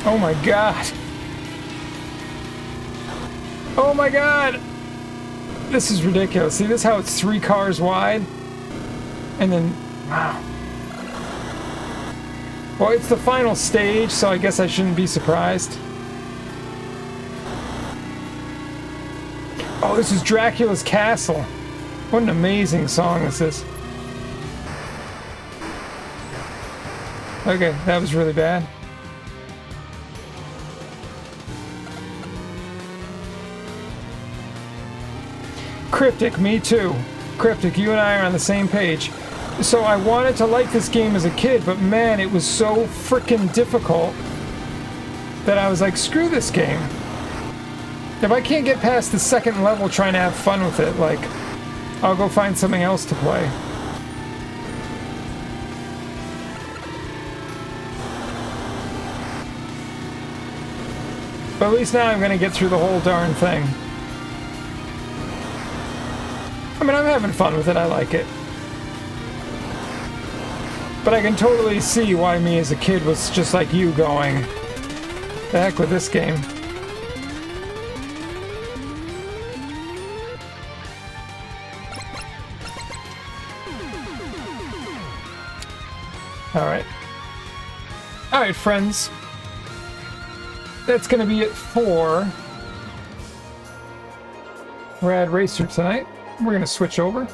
Oh my god! Oh my god! This is ridiculous. See, this is how it's 3 cars wide? And then, wow. Well, it's the final stage, so I guess I shouldn't be surprised. Oh, this is Dracula's Castle. What an amazing song this is. Okay, that was really bad. Cryptic, me too. Cryptic, you and I are on the same page. So I wanted to like this game as a kid, but man, it was so freaking difficult that I was like, screw this game. If I can't get past the second level trying to have fun with it, like, I'll go find something else to play. But at least now I'm gonna get through the whole darn thing. I mean, I'm having fun with it, I like it. But I can totally see why me as a kid was just like you going, the heck with this game. Alright. Alright, friends. That's gonna be it for Rad Racer tonight. We're gonna switch over.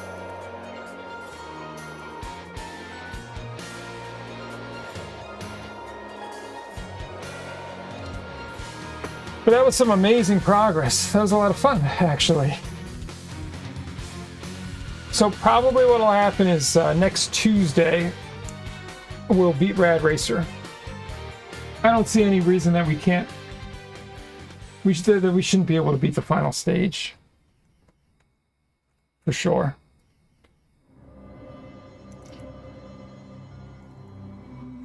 But that was some amazing progress. That was a lot of fun, actually. So probably what'll happen is next Tuesday we'll beat Rad Racer. I don't see any reason that we can't. That we shouldn't be able to beat the final stage. For sure.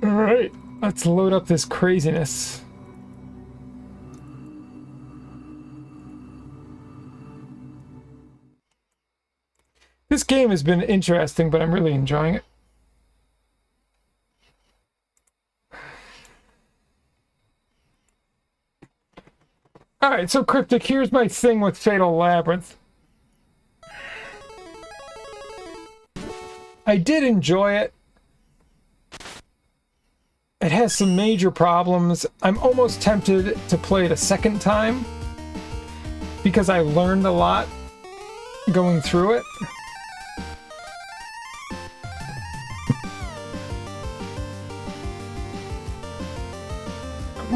Alright, let's load up this craziness. This game has been interesting, but I'm really enjoying it. Alright, so Cryptic, here's my thing with Fatal Labyrinth. I did enjoy it. It has some major problems. I'm almost tempted to play it a second time because I learned a lot going through it.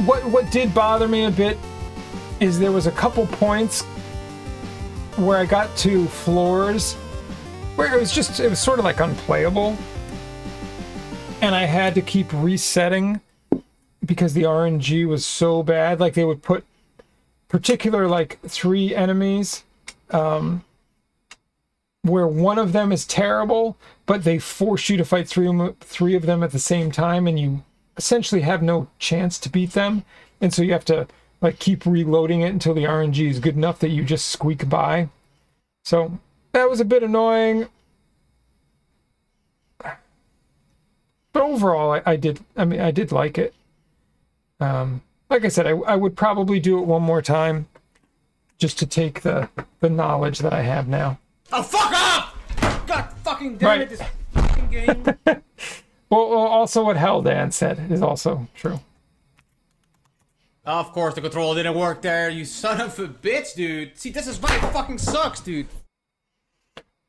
What did bother me a bit is there was a couple points where I got to floors where it was sort of like unplayable, and I had to keep resetting because the RNG was so bad. Like they would put particular like 3 enemies where one of them is terrible, but they force you to fight three of them at the same time, and you essentially have no chance to beat them, and so you have to like keep reloading it until the RNG is good enough that you just squeak by. So that was a bit annoying. But overall, I did like it. Like I said, I would probably do it one more time just to take the knowledge that I have now. Oh, fuck off! God fucking damn it, this fucking game. Well, also what Helldan said is also true. Of course, the control didn't work there, you son of a bitch, dude. See, this is why it fucking sucks, dude.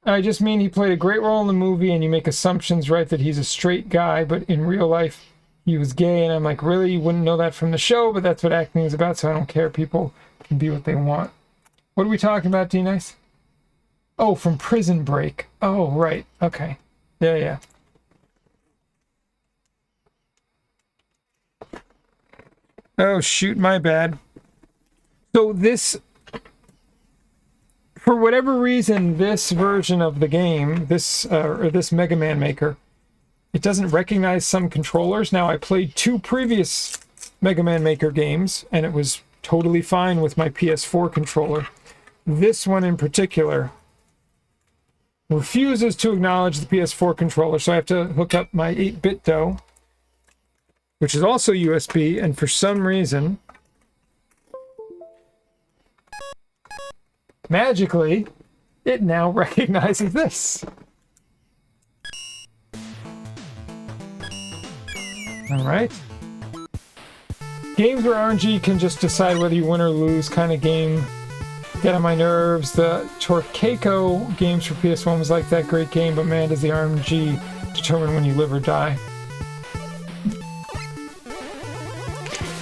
I just mean he played a great role in the movie, and you make assumptions, right, that he's a straight guy, but in real life, he was gay, and I'm like, really? You wouldn't know that from the show, but that's what acting is about, so I don't care. People can be what they want. What are we talking about, D-Nice? Oh, from Prison Break. Oh, right. Okay. Yeah. Oh, shoot, my bad. So this, for whatever reason, this version of the game, this Mega Man Maker, it doesn't recognize some controllers. Now, I played 2 previous Mega Man Maker games, and it was totally fine with my PS4 controller. This one in particular refuses to acknowledge the PS4 controller, so I have to hook up my 8BitDo, which is also USB, and for some reason, magically, it now recognizes this. Alright. Games where RNG can just decide whether you win or lose kind of game get on my nerves. The Torqueco games for PS1 was like that, great game, but man, does the RNG determine when you live or die.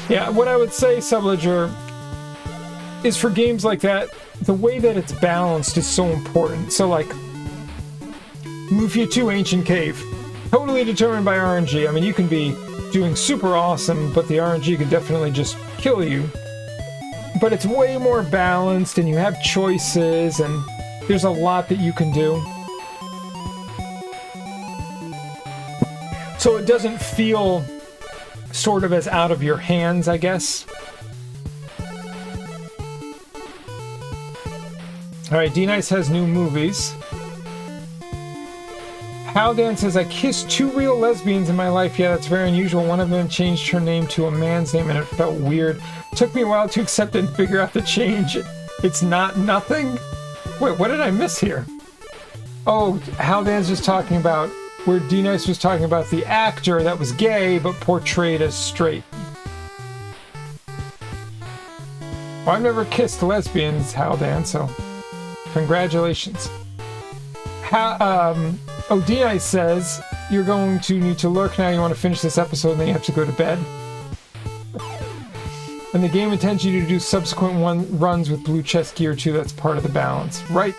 Yeah, what I would say, Subledger, is for games like that, the way that it's balanced is so important. So like Lufia 2 Ancient Cave, totally determined by RNG. I mean, you can be doing super awesome, but the RNG could definitely just kill you. But it's way more balanced, and you have choices, and there's a lot that you can do. So it doesn't feel sort of as out of your hands, I guess. Alright, D-Nice has new movies. Haldan says, I kissed 2 real lesbians in my life. Yeah, that's very unusual. One of them changed her name to a man's name, and it felt weird. Took me a while to accept it and figure out the change. It's not nothing? Wait, what did I miss here? Oh, Haldan's just talking about where D-Nice was talking about the actor that was gay but portrayed as straight. Well, I've never kissed lesbians, Haldan, so congratulations. D-Nice says, you're going to need to lurk now, you want to finish this episode, and then you have to go to bed. And the game intends you to do subsequent runs with blue chest gear too, that's part of the balance. Right.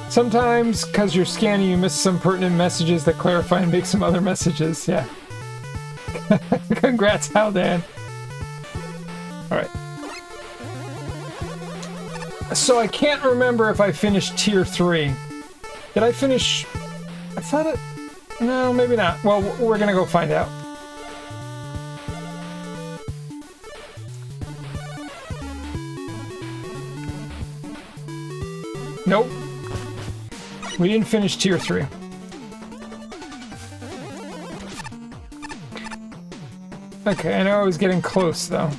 Sometimes, because you're scanning, you miss some pertinent messages that clarify and make some other messages, yeah. Congrats, Haldan. Alright. So I can't remember if I finished Tier 3. Did I finish... I thought it... No, maybe not. Well, we're gonna go find out. Nope. We didn't finish Tier 3. Okay, I know I was getting close, though.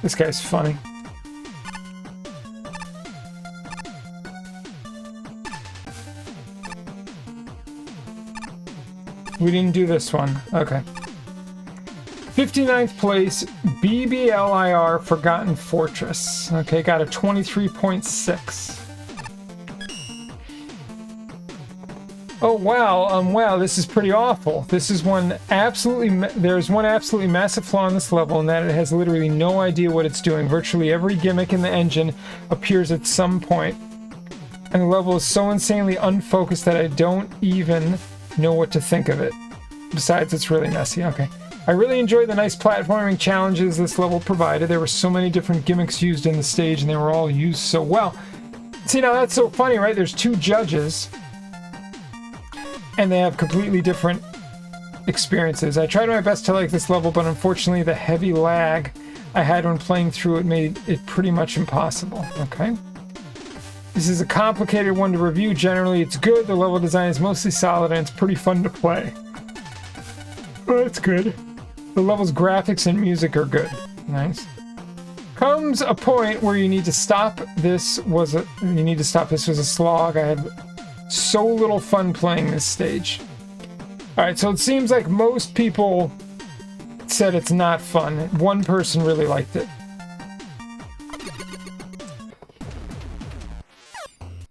This guy's funny. We didn't do this one. Okay. 59th place, BBLIR Forgotten Fortress. Okay, got a 23.6. Oh wow, wow, this is pretty awful. This is one absolutely, there's one absolutely massive flaw in this level, and that it has literally no idea what it's doing. Virtually every gimmick in the engine appears at some point, and the level is so insanely unfocused that I don't even know what to think of it. Besides, it's really messy. Okay. I really enjoyed the nice platforming challenges this level provided. There were so many different gimmicks used in the stage, and they were all used so well. See, now that's so funny, right? There's 2 judges, and they have completely different experiences. I tried my best to like this level, but unfortunately the heavy lag I had when playing through it made it pretty much impossible. Okay. This is a complicated one to review. Generally, it's good. The level design is mostly solid, and it's pretty fun to play. Oh, that's good. The level's graphics and music are good. Nice. Comes a point where you need to stop. This was a slog. I had so little fun playing this stage. Alright, so it seems like most people said it's not fun. One person really liked it.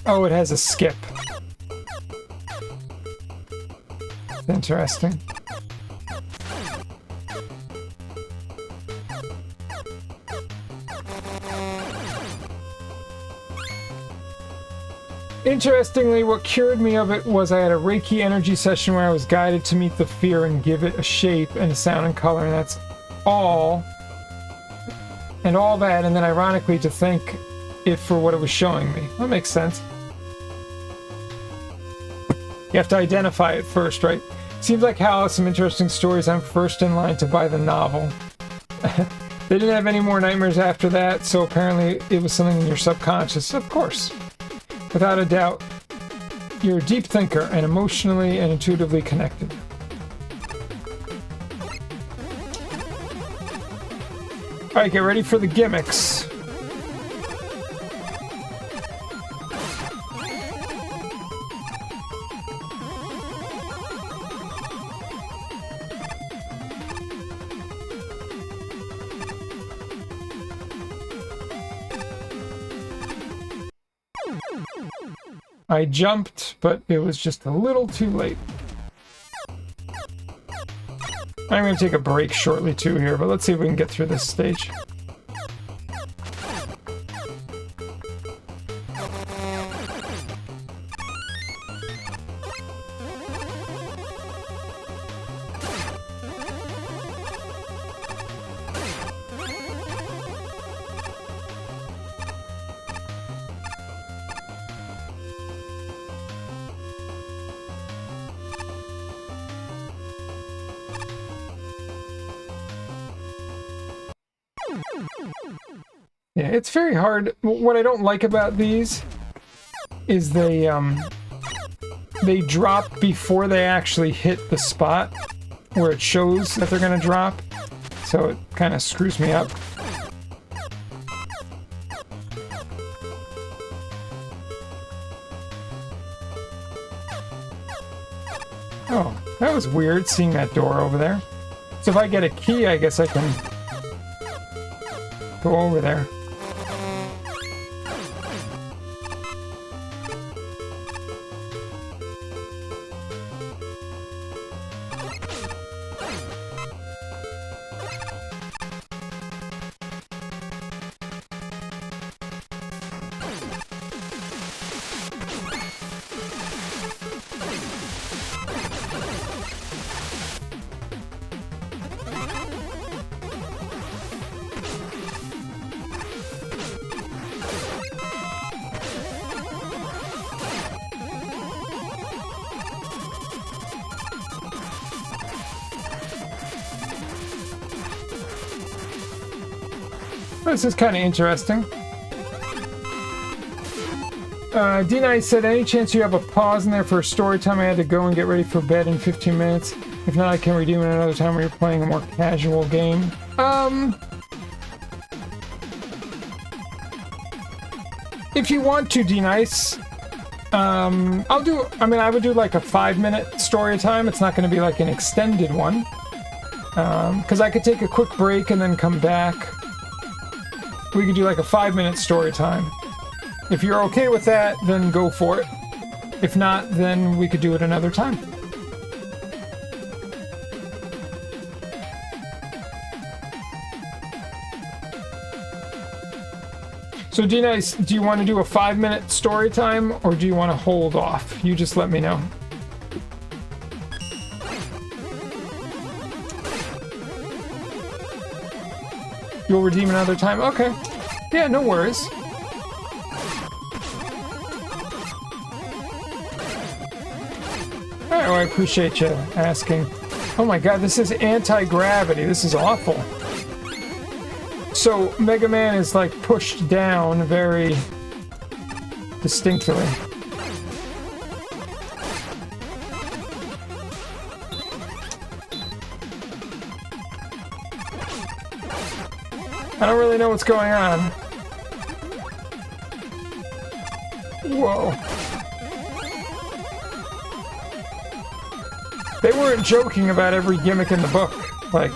Oh, it has a skip. Interesting. Interestingly, what cured me of it was I had a Reiki energy session where I was guided to meet the fear and give it a shape and a sound and color, and that's all. And all that, and then ironically to thank it for what it was showing me. That makes sense. You have to identify it first, right? Seems like Hal has some interesting stories. I'm first in line to buy the novel. They didn't have any more nightmares after that, so apparently it was something in your subconscious. Of course. Without a doubt, you're a deep thinker and emotionally and intuitively connected. Alright, get ready for the gimmicks. I jumped, but it was just a little too late. I'm going to take a break shortly too here, but let's see if we can get through this stage. Yeah, it's very hard. What I don't like about these is they drop before they actually hit the spot where it shows that they're gonna drop. So it kind of screws me up. Oh, that was weird seeing that door over there. So if I get a key, I guess I can go over there. This is kind of interesting. D-Nice said, any chance you have a pause in there for a story time? I had to go and get ready for bed in 15 minutes. If not, I can redeem it another time where you're playing a more casual game. If you want to, D-Nice, I would do like a 5-minute story time. It's not going to be like an extended one. Because I could take a quick break and then come back. We could do like a 5-minute story time. If you're okay with that, then go for it. If not, then we could do it another time. So D-Nice, do you want to do a 5-minute story time, or do you want to hold off? You just let me know. You'll redeem another time? Okay. Yeah, no worries. Alright, well, I appreciate you asking. Oh my god, this is anti-gravity. This is awful. So, Mega Man is like pushed down very distinctly. I don't really know what's going on. Whoa. They weren't joking about every gimmick in the book. Like...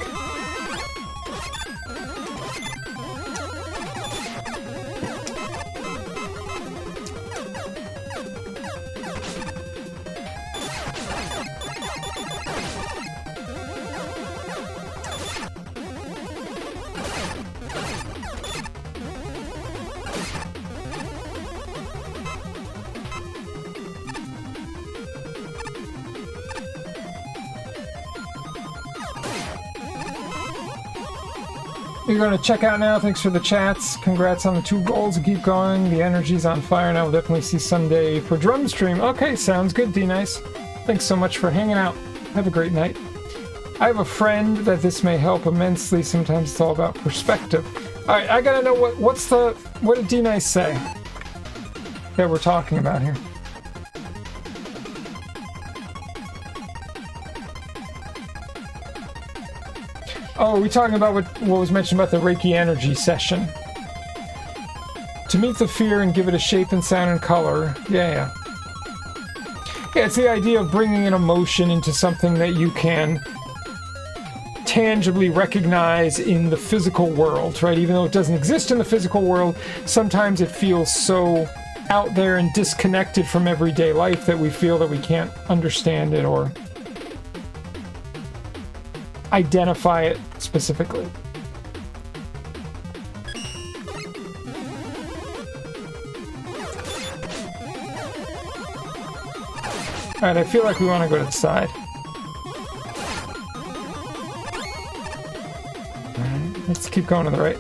You're going to check out now. Thanks for the chats. Congrats on the 2 goals. Keep going. The energy's on fire now. We'll definitely see Sunday for drum stream. Okay, sounds good, D-Nice. Thanks so much for hanging out. Have a great night. I have a friend that this may help immensely. Sometimes it's all about perspective. Alright, I gotta know what did D-Nice say that we're talking about here? Oh, are we talking about what was mentioned about the Reiki energy session? To meet the fear and give it a shape and sound and color. Yeah. Yeah, it's the idea of bringing an emotion into something that you can tangibly recognize in the physical world, right? Even though it doesn't exist in the physical world, sometimes it feels so out there and disconnected from everyday life that we feel that we can't understand it or identify it specifically. Alright, I feel like we want to go to the side. Alright, let's keep going to the right.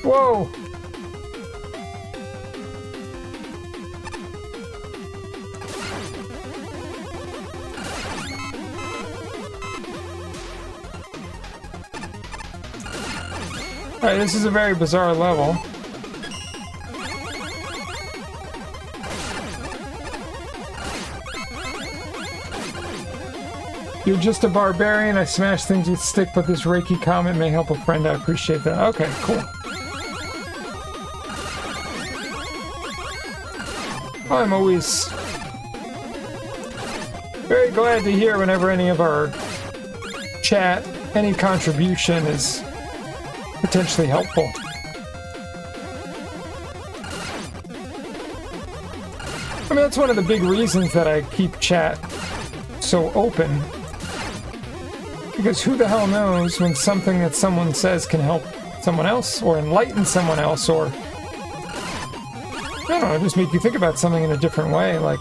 Whoa! Alright, this is a very bizarre level. You're just a barbarian. I smash things with stick, but this Reiki comment may help a friend. I appreciate that. Okay, cool. I'm always very glad to hear whenever any of our chat, any contribution is potentially helpful. I mean, that's one of the big reasons that I keep chat so open. Because who the hell knows when something that someone says can help someone else or enlighten someone else or, I don't know, just make you think about something in a different way, like...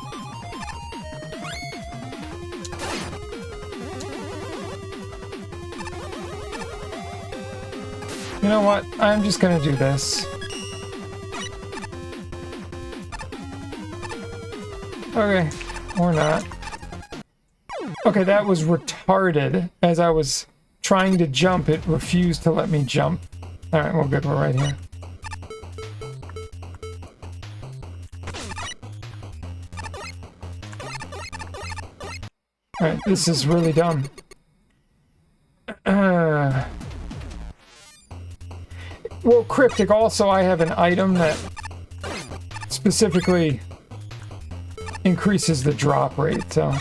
You know what? I'm just gonna do this. Okay, or not. Okay, that was retarded. As I was trying to jump, it refused to let me jump. Alright, well good, we're right here. Alright, this is really dumb. Well, Cryptic, also I have an item that specifically increases the drop rate, so...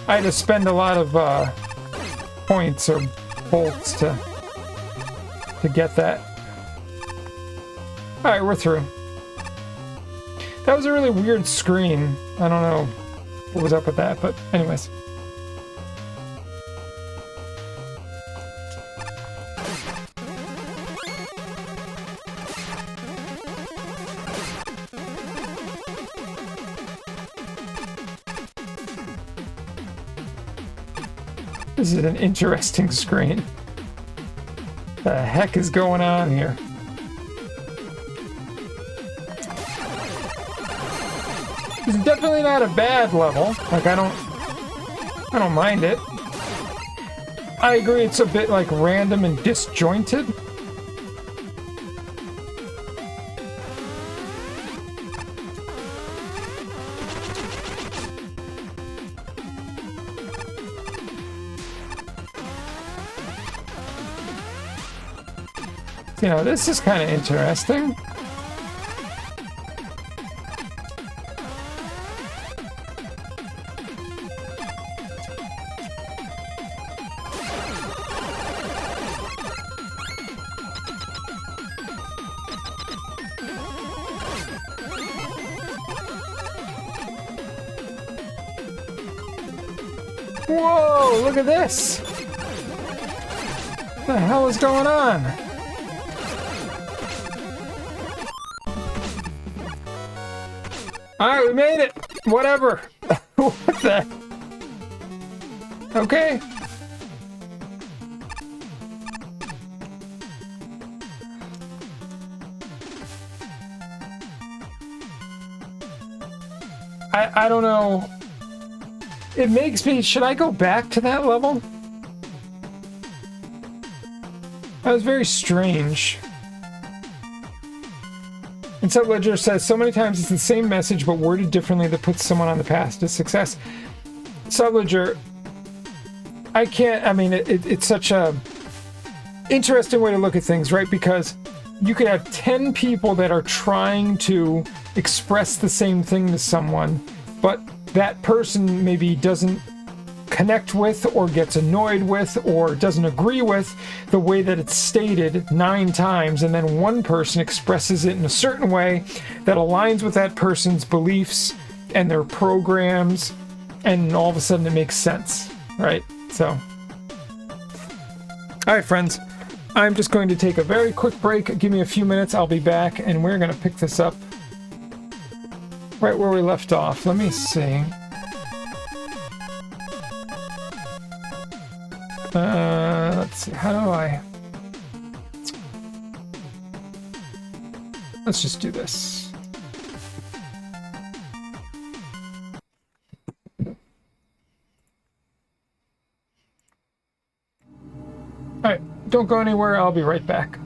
I had to spend a lot of points or bolts to get that. Alright, we're through. That was a really weird screen. I don't know what was up with that, but anyways. This is an interesting screen. The heck is going on here? It's definitely not a bad level. Like, I don't mind it. I agree it's a bit like random and disjointed. You know, this is kind of interesting. Whoa, look at this! What the hell is going on? Alright, we made it! Whatever! What the... Okay. I don't know. It makes me... Should I go back to that level? That was very strange. And Subledger says, so many times it's the same message but worded differently that puts someone on the path to success. Subledger, I can't, I mean, it's such a interesting way to look at things, right? Because you could have 10 people that are trying to express the same thing to someone, but that person maybe doesn't connect with or gets annoyed with or doesn't agree with the way that it's stated 9 times, and then one person expresses it in a certain way that aligns with that person's beliefs and their programs, and all of a sudden it makes sense, right? So, all right, friends, I'm just going to take a very quick break. Give me a few minutes, I'll be back, and we're going to pick this up right where we left off. Let me see. Let's see, how do I... Let's just do this. Alright, don't go anywhere, I'll be right back.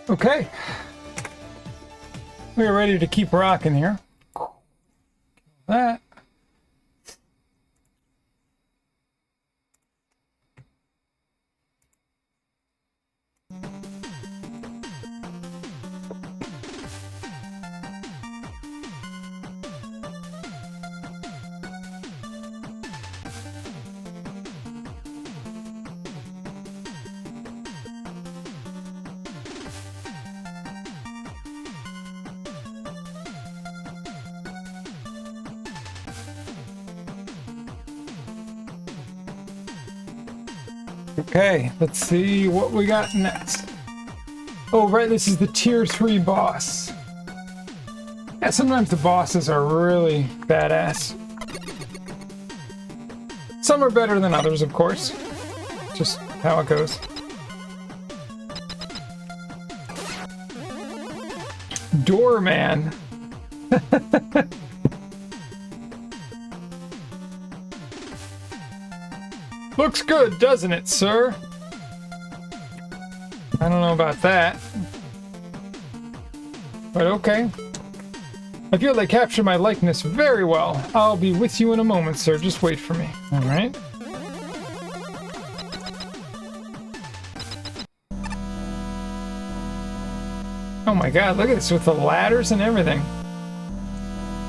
Okay. We're ready to keep rocking here. That. Okay, let's see what we got next. Oh, right, this is the tier 3 boss. Yeah, sometimes the bosses are really badass. Some are better than others, of course. Just how it goes. Doorman. Looks good, doesn't it, sir? I don't know about that. But okay. I feel they captured my likeness very well. I'll be with you in a moment, sir. Just wait for me. Alright. Oh my god, look at this with the ladders and everything.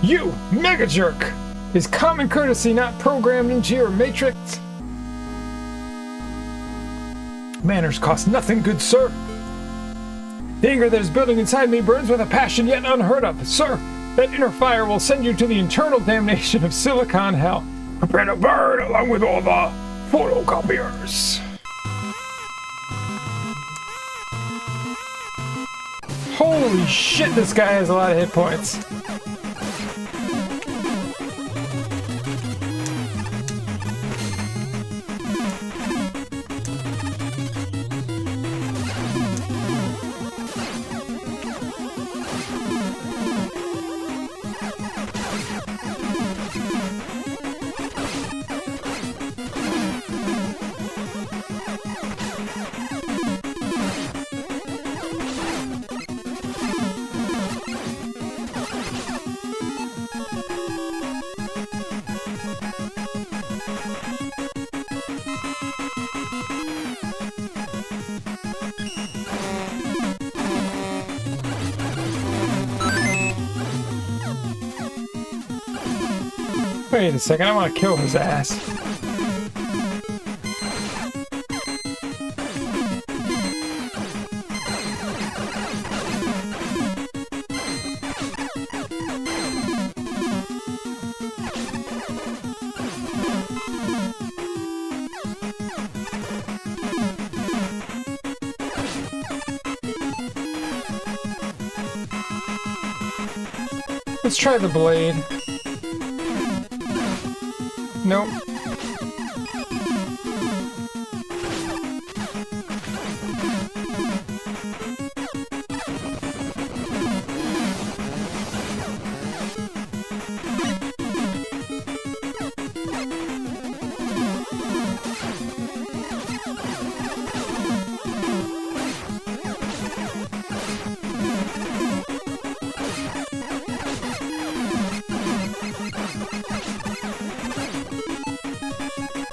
You, Mega Jerk! Is common courtesy not programmed into your matrix? Manners cost nothing, good sir. The anger that is building inside me burns with a passion yet unheard of. Sir, that inner fire will send you to the eternal damnation of Silicon Hell. Prepare to burn along with all the photocopiers. Holy shit, this guy has a lot of hit points. Wait a second, I want to kill his ass. Let's try the blade. Nope.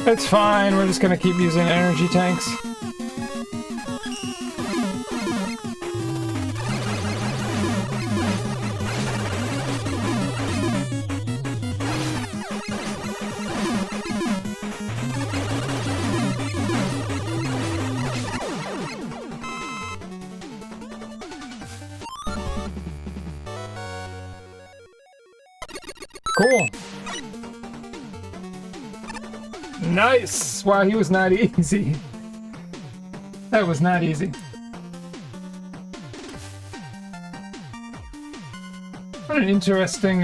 It's fine, we're just gonna keep using energy tanks. Cool. Nice! Wow, he was not easy. That was not easy. What an interesting,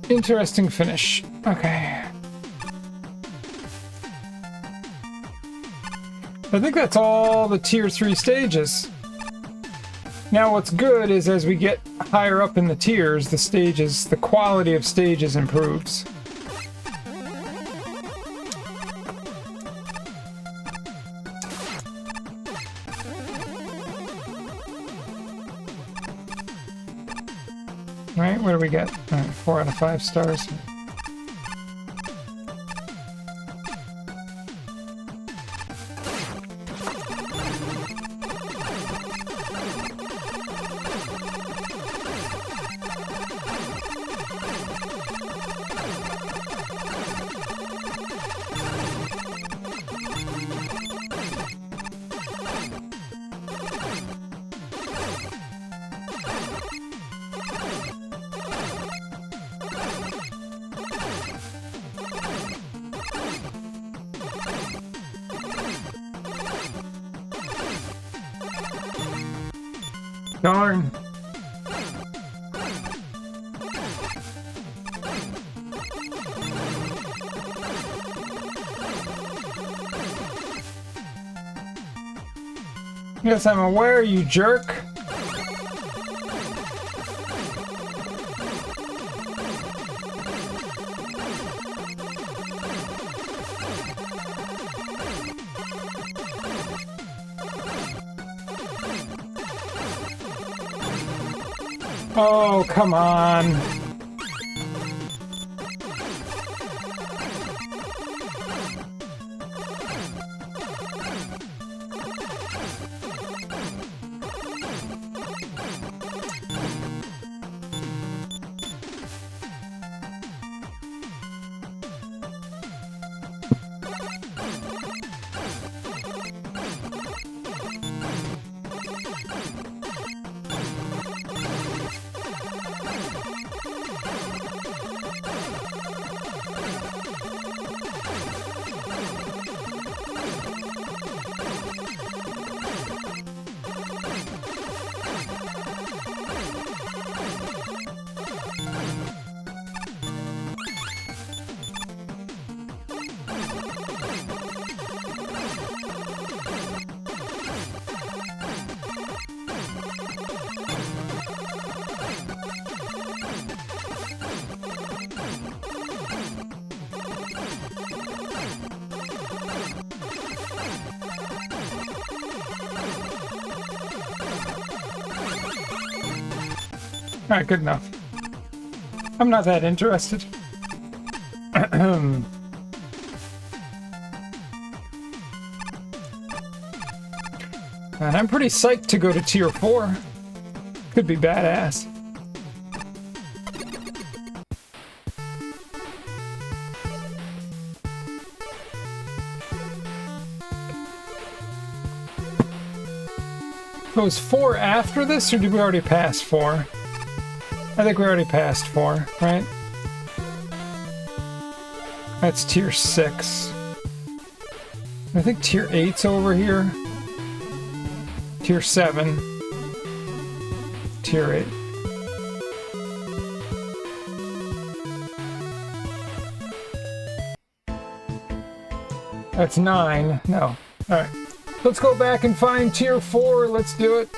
interesting finish. Okay. I think that's all the tier 3 stages. Now what's good is as we get higher up in the tiers, the quality of stages improves. Right, what do we get? All right, 4 out of 5 stars. Darn. Yes, I'm aware, you jerk. Oh, come on. Alright, good enough. I'm not that interested. And I'm pretty psyched to go to tier 4. Could be badass. Was 4 after this, or did we already pass 4? I think we already passed 4, right? That's tier 6. I think tier 8's over here. Tier 7. Tier 8. That's 9. No. Alright. Let's go back and find tier 4. Let's do it.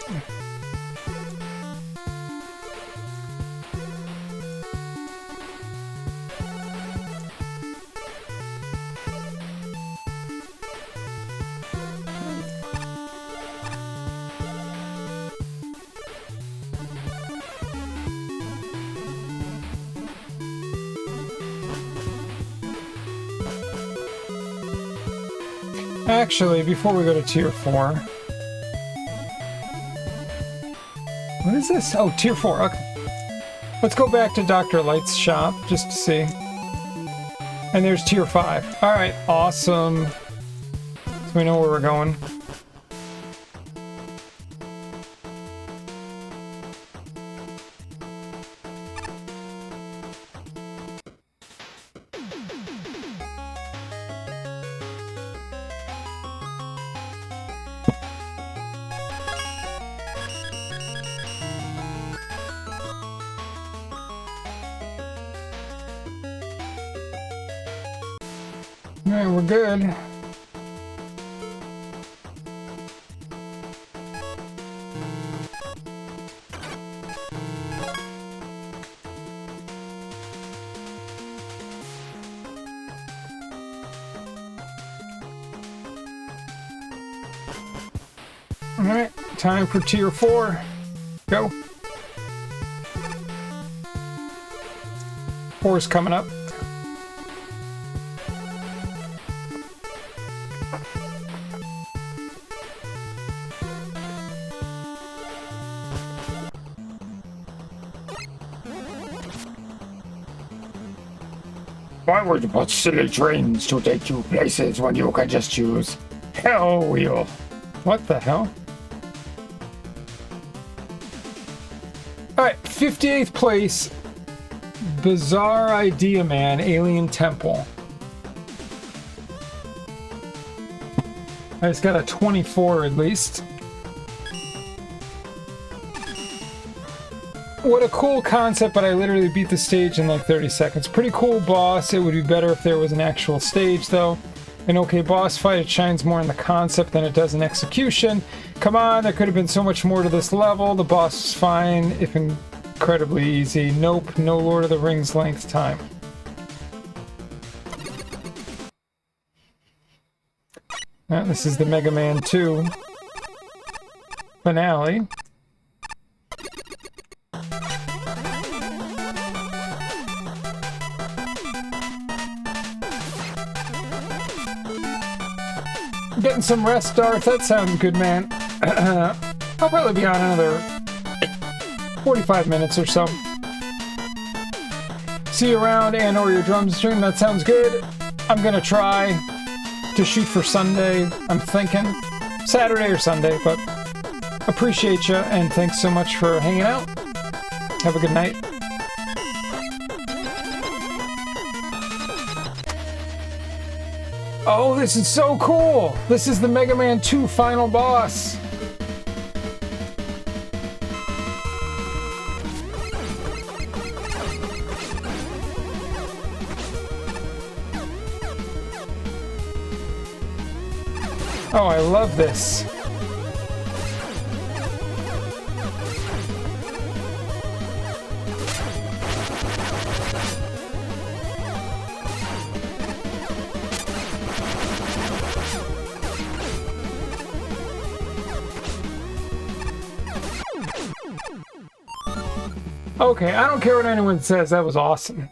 Actually, before we go to tier 4... What is this? Oh, tier 4, okay. Let's go back to Dr. Light's shop, just to see. And there's tier 5. Alright, awesome. So we know where we're going. Alright, we're good. Alright, time for tier 4. Go. 4 is coming up. Why would you put silly trains to take you places when you can just choose Hell Wheel? What the hell? Alright, 58th place. Bizarre Idea Man, Alien Temple. I just got a 24 at least. What a cool concept, but I literally beat the stage in like 30 seconds. Pretty cool boss. It would be better if there was an actual stage though. An okay boss fight, it shines more in the concept than it does in execution. Come on, there could have been so much more to this level. The boss is fine, if incredibly easy. Nope, no Lord of the Rings length time. This is the Mega Man 2 finale. Getting some rest, Darth. That sounds good, man. I'll probably be on another 45 minutes or so. See you around and or your drum stream. That sounds good. I'm gonna try to shoot for Sunday. I'm thinking Saturday or Sunday, but appreciate you and thanks so much for hanging out. Have a good night. Oh, this is so cool! This is the Mega Man 2 final boss. Oh, I love this. Okay, I don't care what anyone says, that was awesome.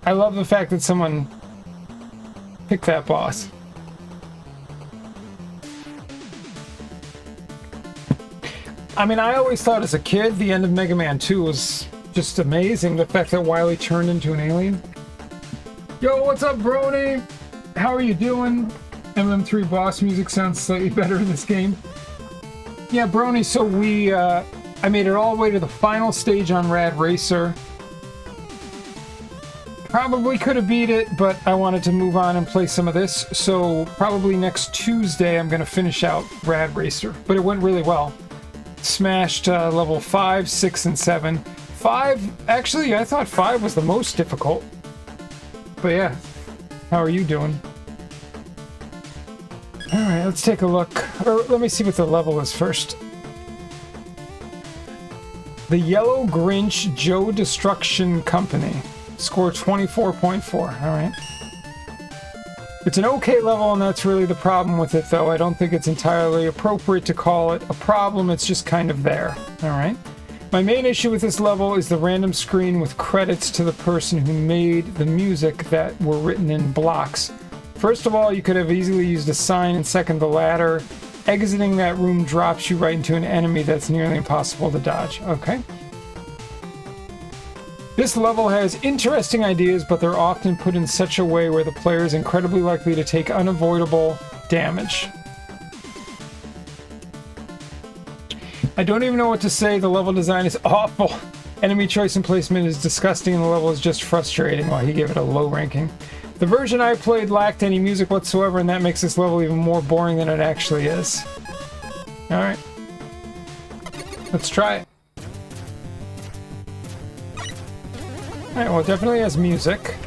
I love the fact that someone picked that boss. I mean, I always thought as a kid the end of Mega Man 2 was just amazing. The fact that Wily turned into an alien. Yo, what's up, Brony? How are you doing? MM3 boss music sounds slightly better in this game. Yeah, Brony, so I made it all the way to the final stage on Rad Racer. Probably could have beat it, but I wanted to move on and play some of this. So probably next Tuesday I'm going to finish out Rad Racer. But it went really well. Smashed level 5, 6, and 7. 5, actually I thought 5 was the most difficult. But yeah, how are you doing? Alright, let's take a look. Or let me see what the level is first. The Yellow Grinch Joe Destruction Company. Score 24.4. Alright. It's an okay level, and that's really the problem with it, though. I don't think it's entirely appropriate to call it a problem. It's just kind of there. Alright. My main issue with this level is the random screen with credits to the person who made the music that were written in blocks. First of all, you could have easily used a sign, and second, the latter. Exiting that room drops you right into an enemy that's nearly impossible to dodge. Okay. This level has interesting ideas, but they're often put in such a way where the player is incredibly likely to take unavoidable damage. I don't even know what to say. The level design is awful. Enemy choice and placement is disgusting, and the level is just frustrating. Well, he gave it a low ranking. The version I played lacked any music whatsoever, and that makes this level even more boring than it actually is. Alright. Let's try it. Alright, well, it definitely has music.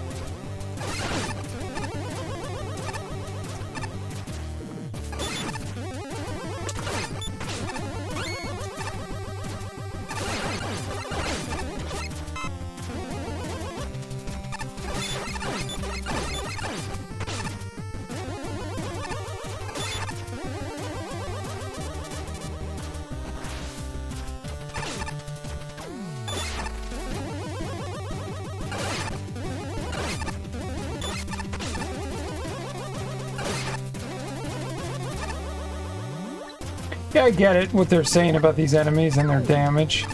Yeah, I get it, what they're saying about these enemies and their damage.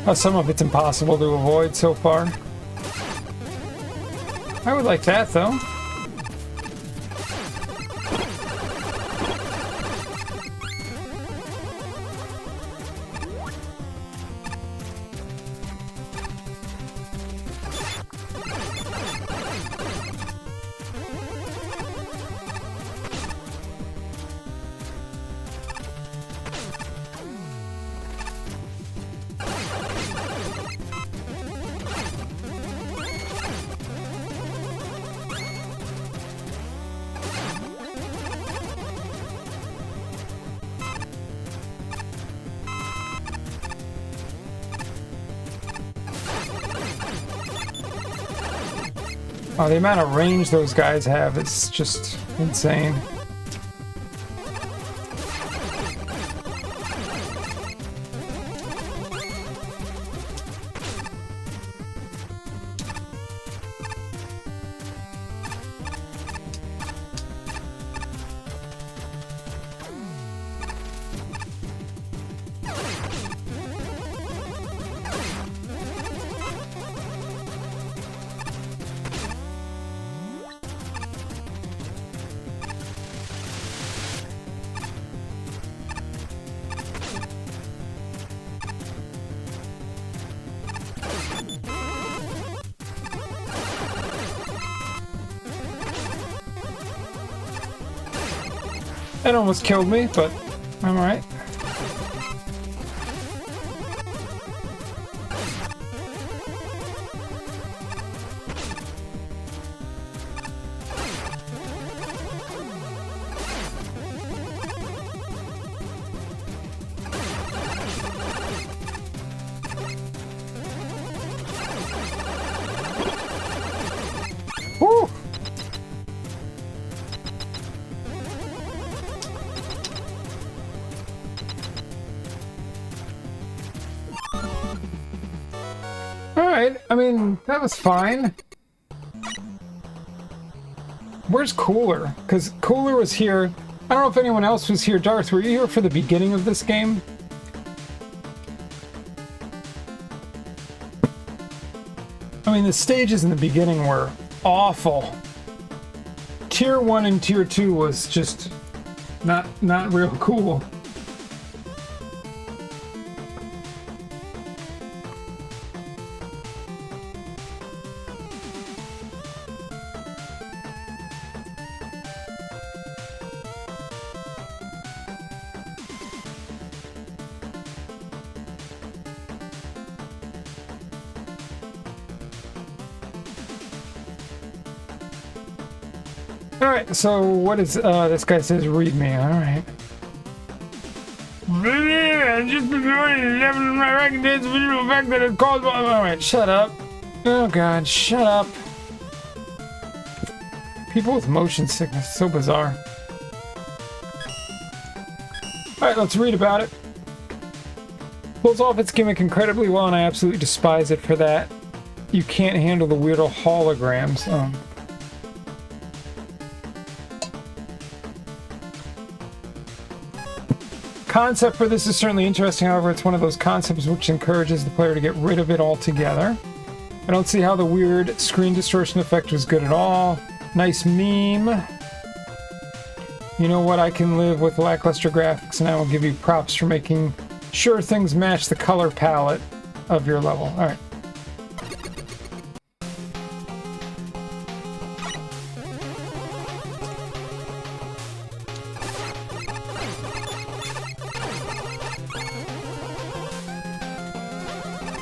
How some of it's impossible to avoid so far. I would like that, though. Oh, the amount of range those guys have is just insane. That almost killed me, but I'm alright. Woo! Alright, I mean, that was fine. Where's Cooler? Because Cooler was here. I don't know if anyone else was here. Darth, were you here for the beginning of this game? I mean, the stages in the beginning were awful. Tier 1 and Tier 2 was just not real cool. Alright, so what is, this guy says read me, alright. Just before the level of my rank, there's a visual effect that it caused. Alright, shut up. Oh god, shut up. People with motion sickness, so bizarre. Alright, let's read about it. Pulls off its gimmick incredibly well, and I absolutely despise it for that. You can't handle the weirdo holograms. Concept for this is certainly interesting, however, it's one of those concepts which encourages the player to get rid of it altogether. I don't see how the weird screen distortion effect was good at all. Nice meme. You know what, I can live with lackluster graphics, and I will give you props for making sure things match the color palette of your level. Alright.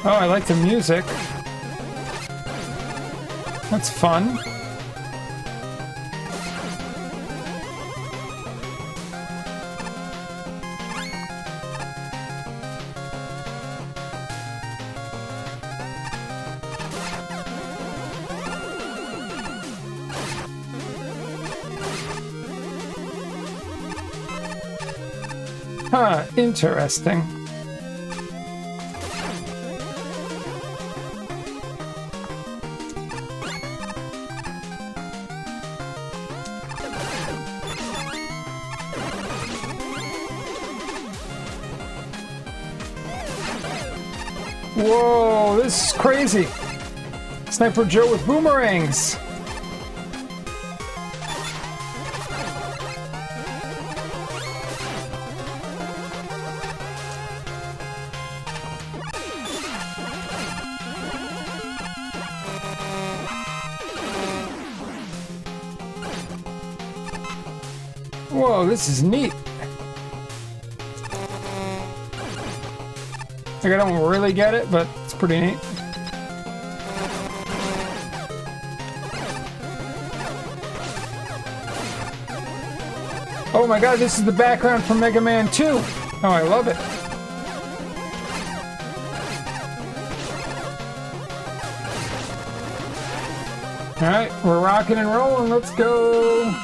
Oh, I like the music. That's fun. Huh, interesting. Whoa, this is crazy. Sniper Joe with boomerangs. Whoa, this is neat. Like, I don't really get it, but it's pretty neat. Oh my god, this is the background from Mega Man 2. Oh, I love it. Alright, we're rocking and rolling. Let's go.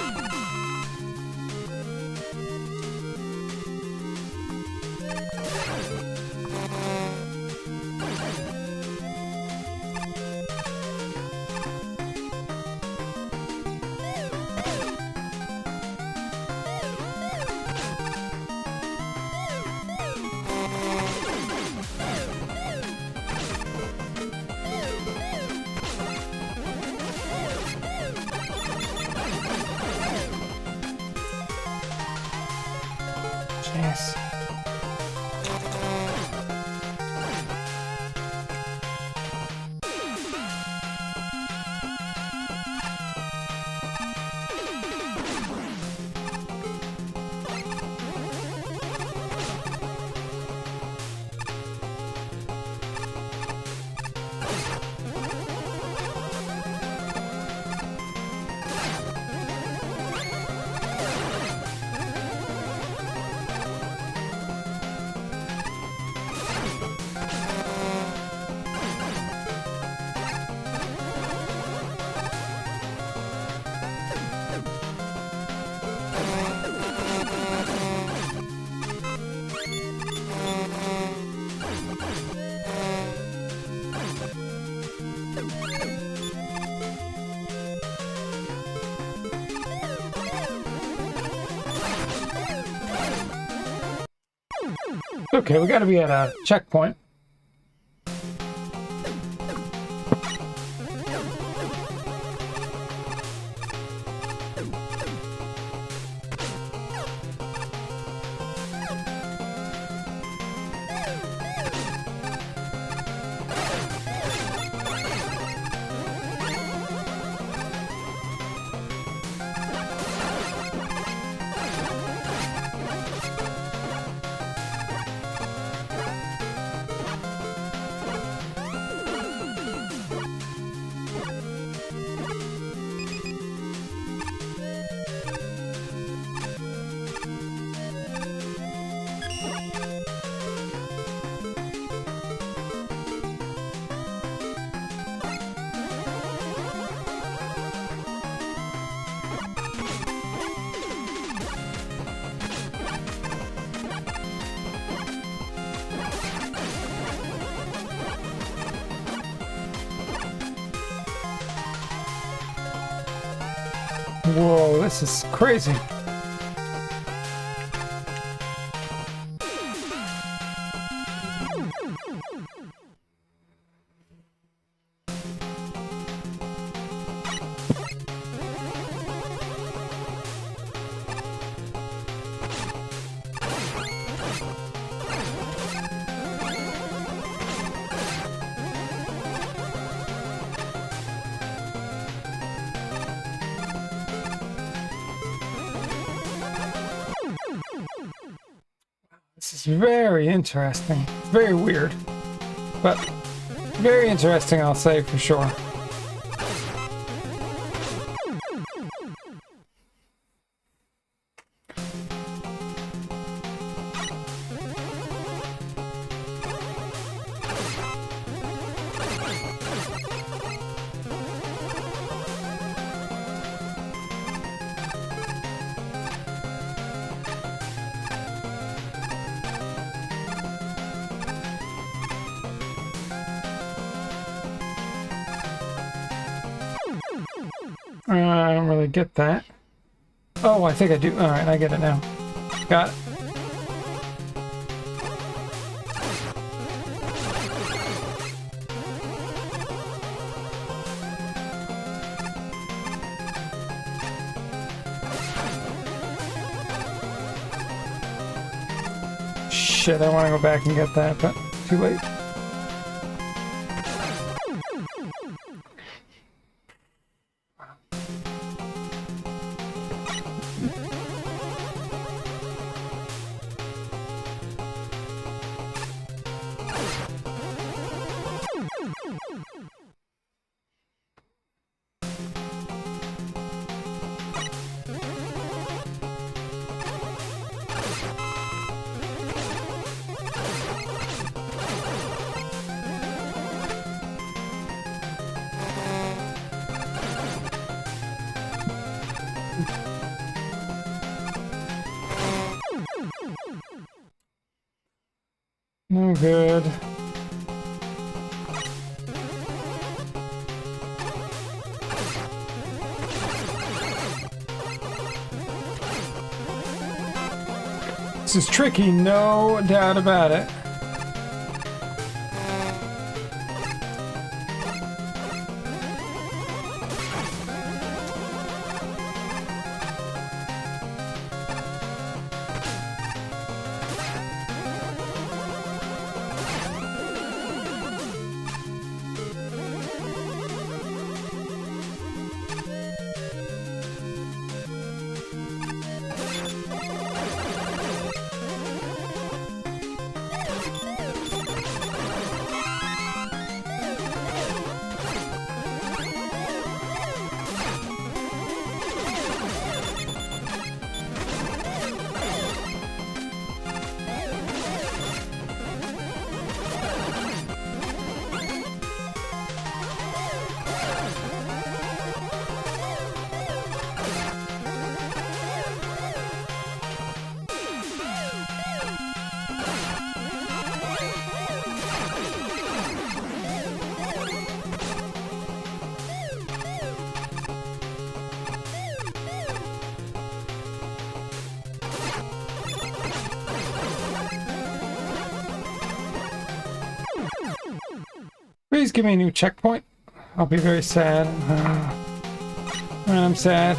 Yes. Okay, we gotta be at a checkpoint. Whoa, this is crazy. This is very interesting. Very weird. But very interesting, I'll say for sure. I don't really get that. Oh, I think I do. Alright, I get it now. Got it. shit, I want to go back and get that, but too late. No good. This is tricky, no doubt about it. Please give me a new checkpoint. I'll be very sad. I'm sad.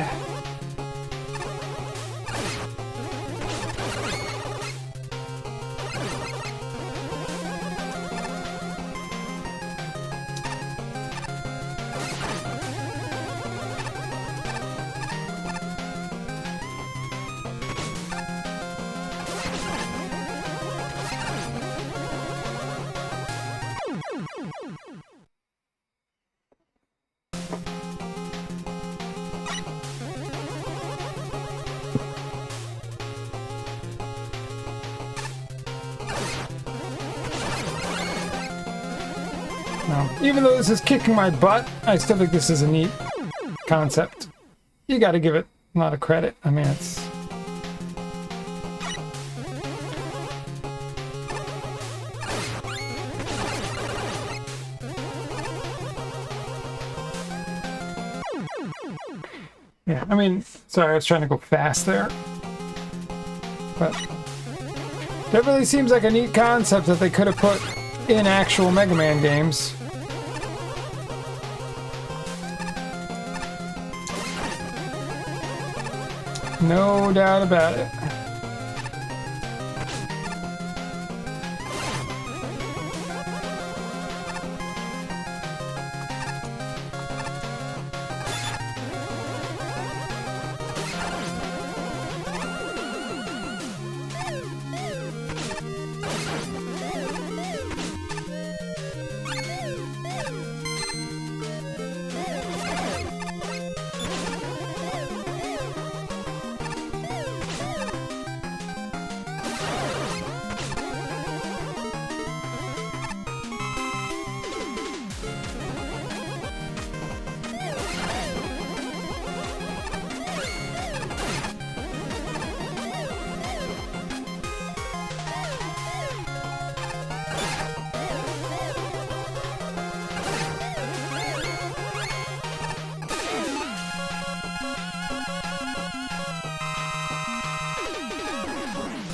No. Even though this is kicking my butt, I still think this is a neat concept. You gotta give it a lot of credit. I mean, it's... Yeah, I mean, sorry, I was trying to go fast there. But that really seems like a neat concept that they could have put in actual Mega Man games. No doubt about it.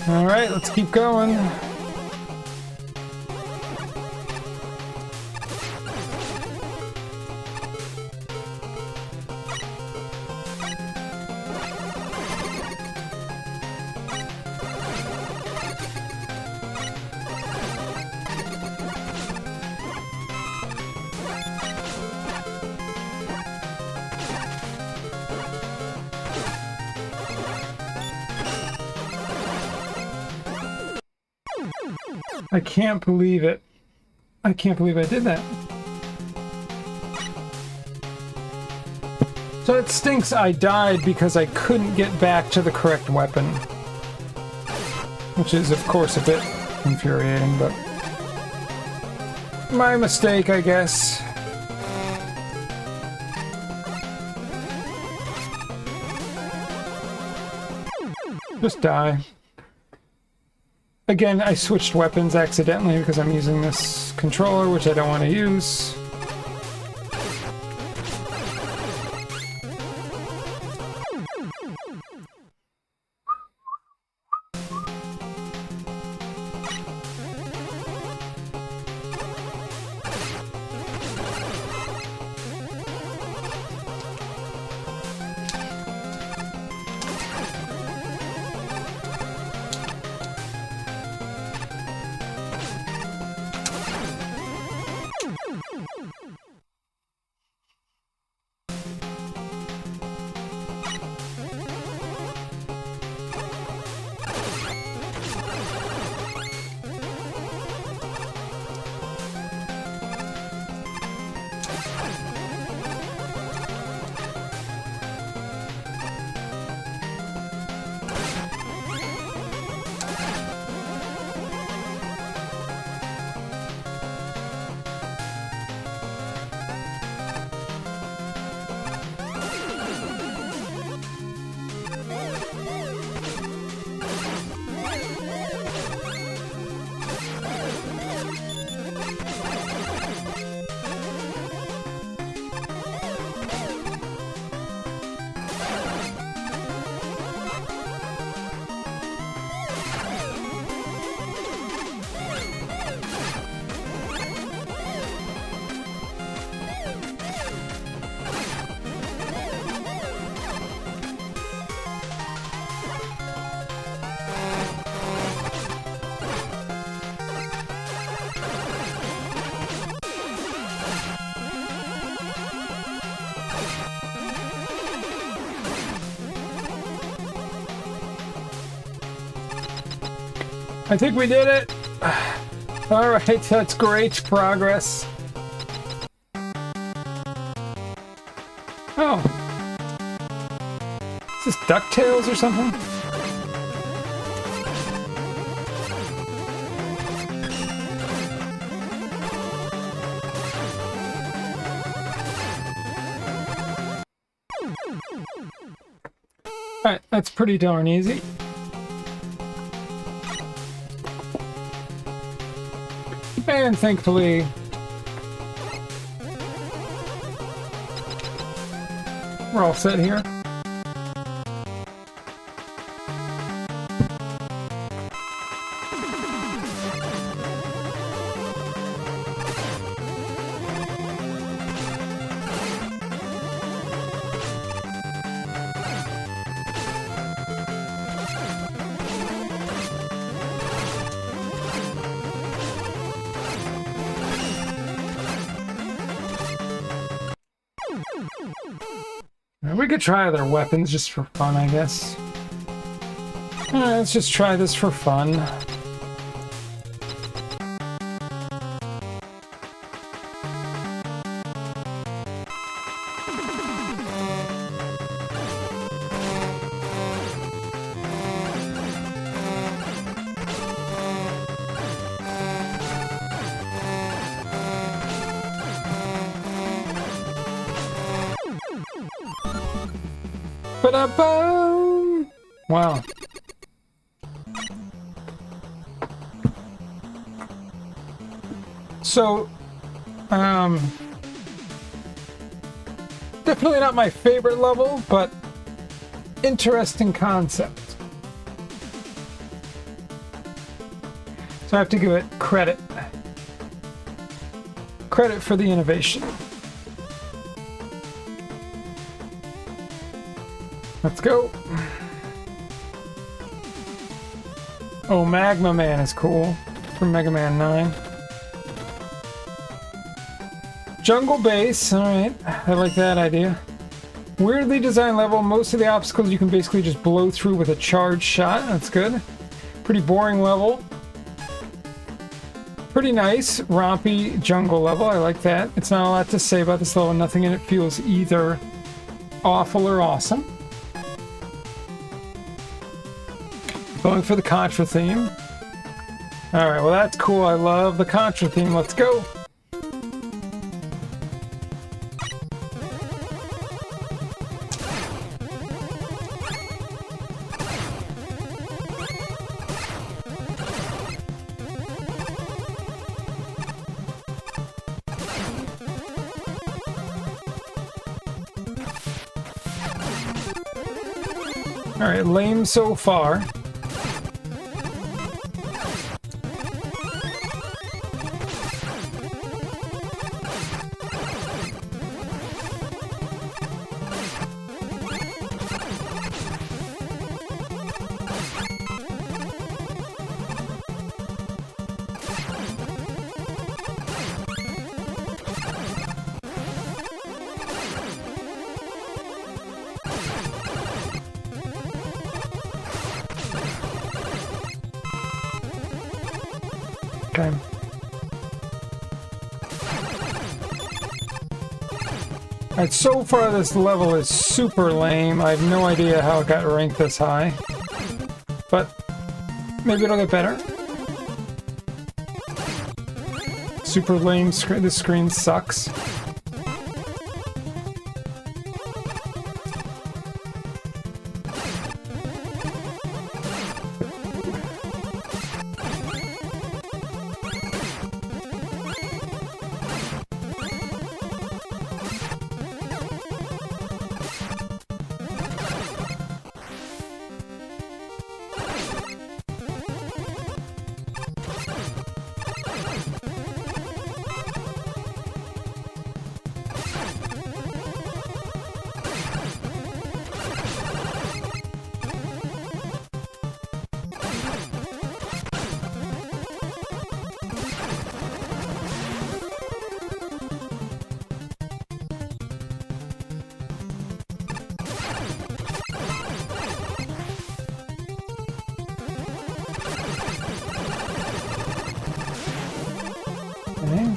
All right, let's keep going. I can't believe it. I can't believe I did that. So it stinks I died because I couldn't get back to the correct weapon. Which is, of course, a bit infuriating, but... my mistake, I guess. Just die. Again, I switched weapons accidentally because I'm using this controller, which I don't want to use. I think we did it. All right, that's great progress. Oh. Is this DuckTales or something? All right, that's pretty darn easy. And thankfully, we're all set here. We could try other weapons just for fun, I guess. Let's just try this for fun. Ba-da-bum! Wow. So, definitely not my favorite level, but interesting concept. So I have to give it credit. Credit for the innovation. Let's go. Oh, Magma Man is cool from Mega Man 9. Jungle Base, alright. I like that idea. Weirdly designed level. Most of the obstacles you can basically just blow through with a charged shot. That's good. Pretty boring level. Pretty nice, rompy jungle level. I like that. It's not a lot to say about this level. Nothing in it feels either awful or awesome. Going for the Contra theme. Alright, well that's cool. I love the Contra theme. Let's go! Alright, lame so far. Okay. Alright, so far this level is super lame. I have no idea how it got ranked this high. But maybe it'll get better. Super lame screen. This screen sucks. Okay.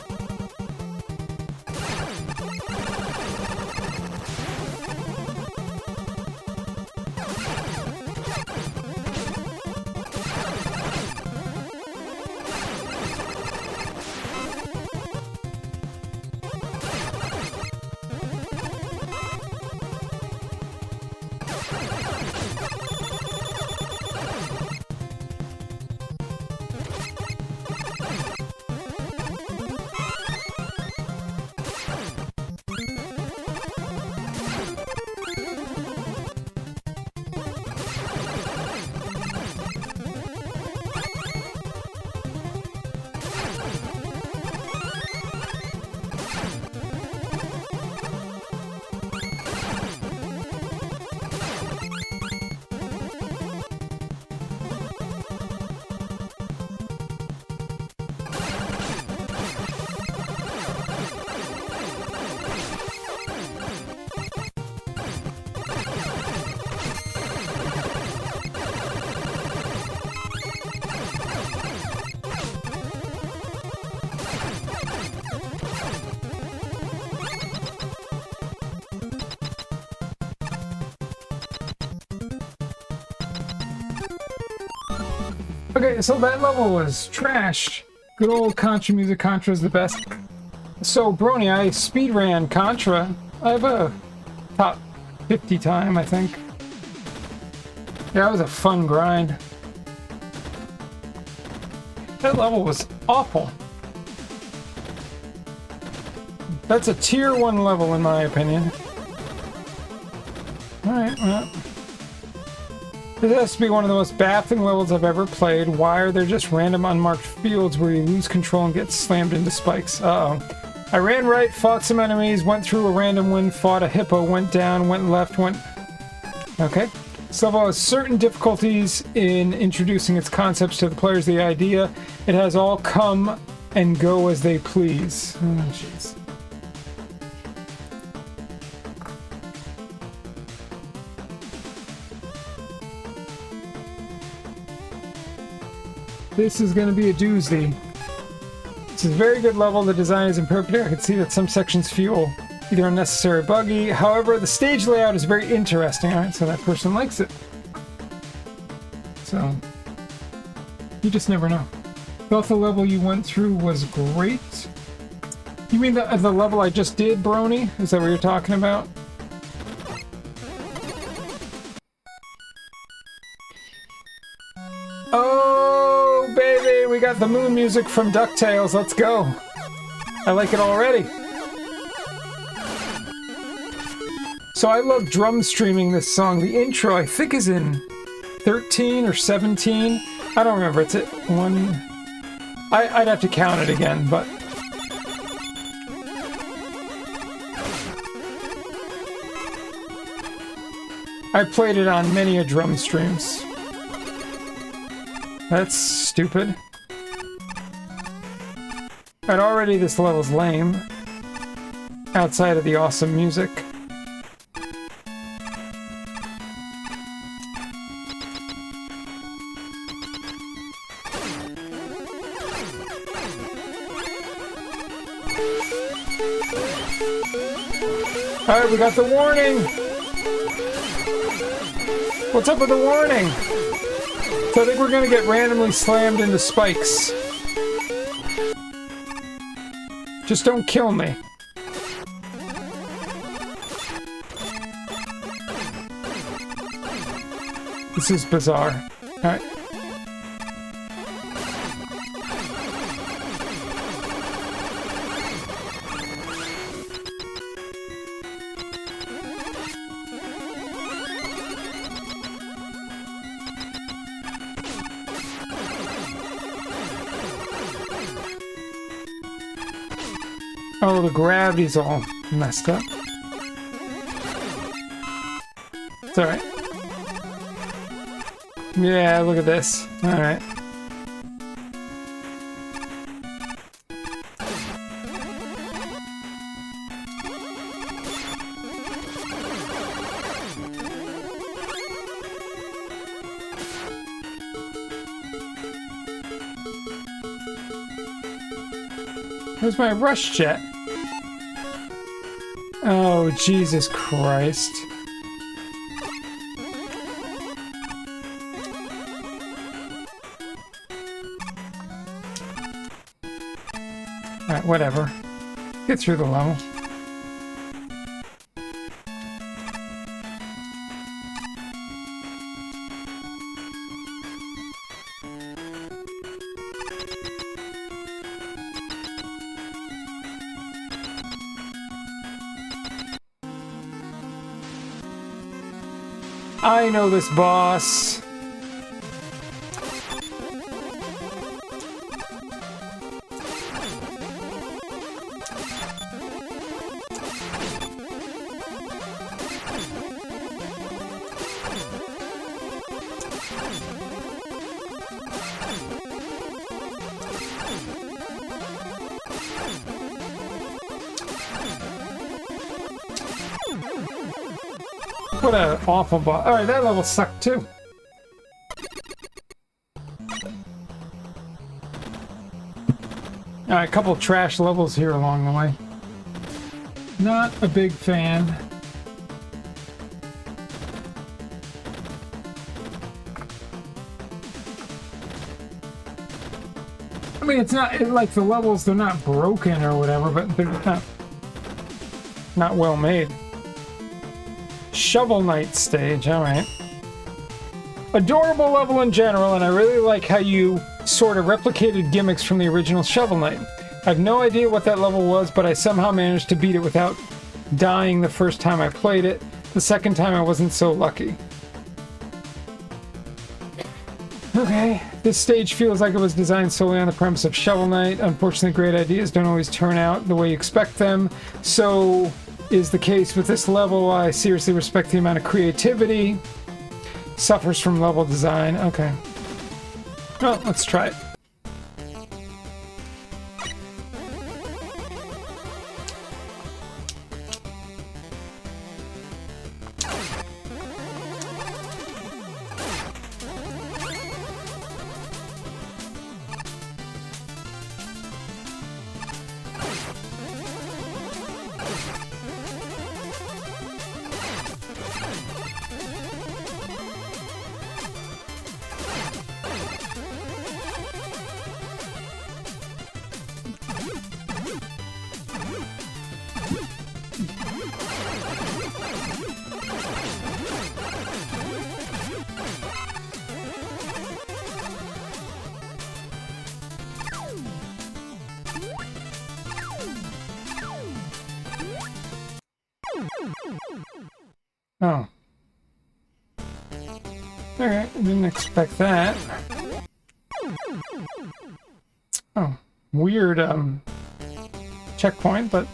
Okay, so that level was trash. Good old Contra music. Contra is the best. So, Brony, I speedran Contra. I have a top 50 time, I think. Yeah, that was a fun grind. That level was awful. That's a tier 1 level in my opinion. Alright, well. This has to be one of the most baffling levels I've ever played. Why are there just random unmarked fields where you lose control and get slammed into spikes? Uh-oh. I ran right, fought some enemies, went through a random one, fought a hippo, went down, went left, went... Okay. This level has certain difficulties in introducing its concepts to the players. The idea, it has all come and go as they please. Oh, jeez. This is going to be a doozy. This is a very good level. The design is imperfect. I can see that some sections feel either unnecessary or buggy. However, the stage layout is very interesting. Alright, so that person likes it. So, you just never know. Thought the level you went through was great. You mean the level I just did, Brony? Is that what you're talking about? Oh, baby, we got the moon music from DuckTales. Let's go. I like it already. So I love drum streaming this song. The intro, I think, is in 13 or 17. I don't remember. It's at 1... I'd have to count it again, but... I played it on many a drum streams. That's stupid. And already this level's lame. Outside of the awesome music. Alright, we got the warning! What's up with the warning? So I think we're gonna get randomly slammed into spikes. Just don't kill me. This is bizarre. Alright. Oh, the gravity's all messed up. It's alright. Yeah, look at this. Alright. Where's my rush jet? Oh, Jesus Christ. Alright, whatever. Get through the level. I know this boss. What an awful boss. Alright, that level sucked too. Alright, a couple trash levels here along the way. Not a big fan. I mean, it's not like the levels, they're not broken or whatever, but they're not well made. Shovel Knight stage, alright. Adorable level in general, and I really like how you sort of replicated gimmicks from the original Shovel Knight. I have no idea what that level was, but I somehow managed to beat it without dying the first time I played it. The second time I wasn't so lucky. Okay, this stage feels like it was designed solely on the premise of Shovel Knight. Unfortunately, great ideas don't always turn out the way you expect them, so is the case with this level. I seriously respect the amount of creativity. Suffers from level design. Okay. Well, let's try it. Oh. Okay, didn't expect that. Oh, weird checkpoint, but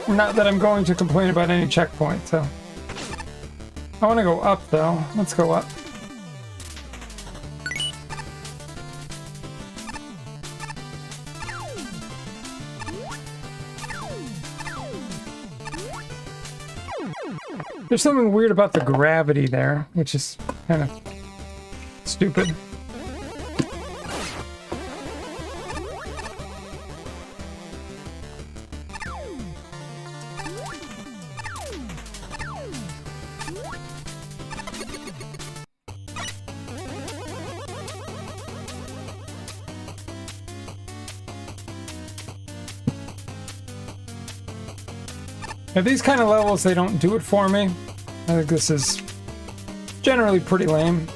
not that I'm going to complain about any checkpoint, so. I want to go up though. Let's go up. There's something weird about the gravity there, which is kind of stupid. At these kind of levels, they don't do it for me. I think this is generally pretty lame.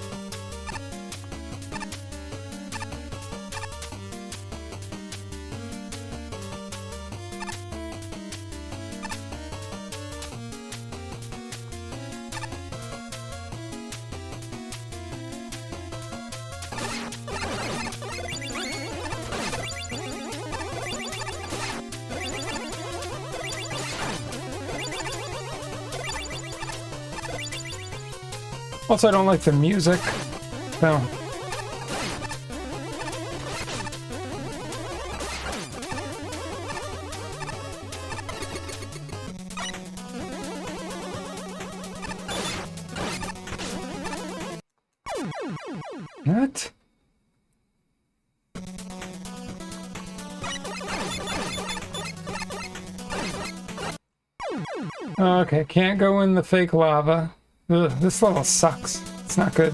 Also, I don't like the music, so. What? Okay, can't go in the fake lava. Ugh, this level sucks. It's not good.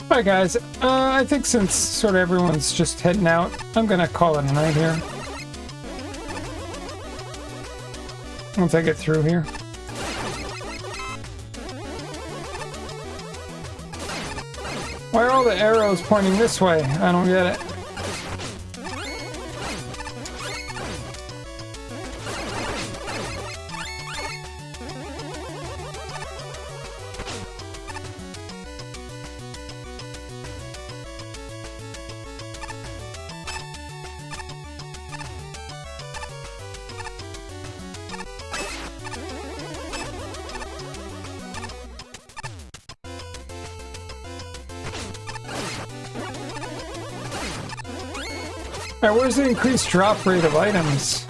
Alright guys, I think since sort of everyone's just heading out, I'm gonna call it a night here. Once I get through here. Why are all the arrows pointing this way? I don't get it. Alright, where's the increased drop rate of items?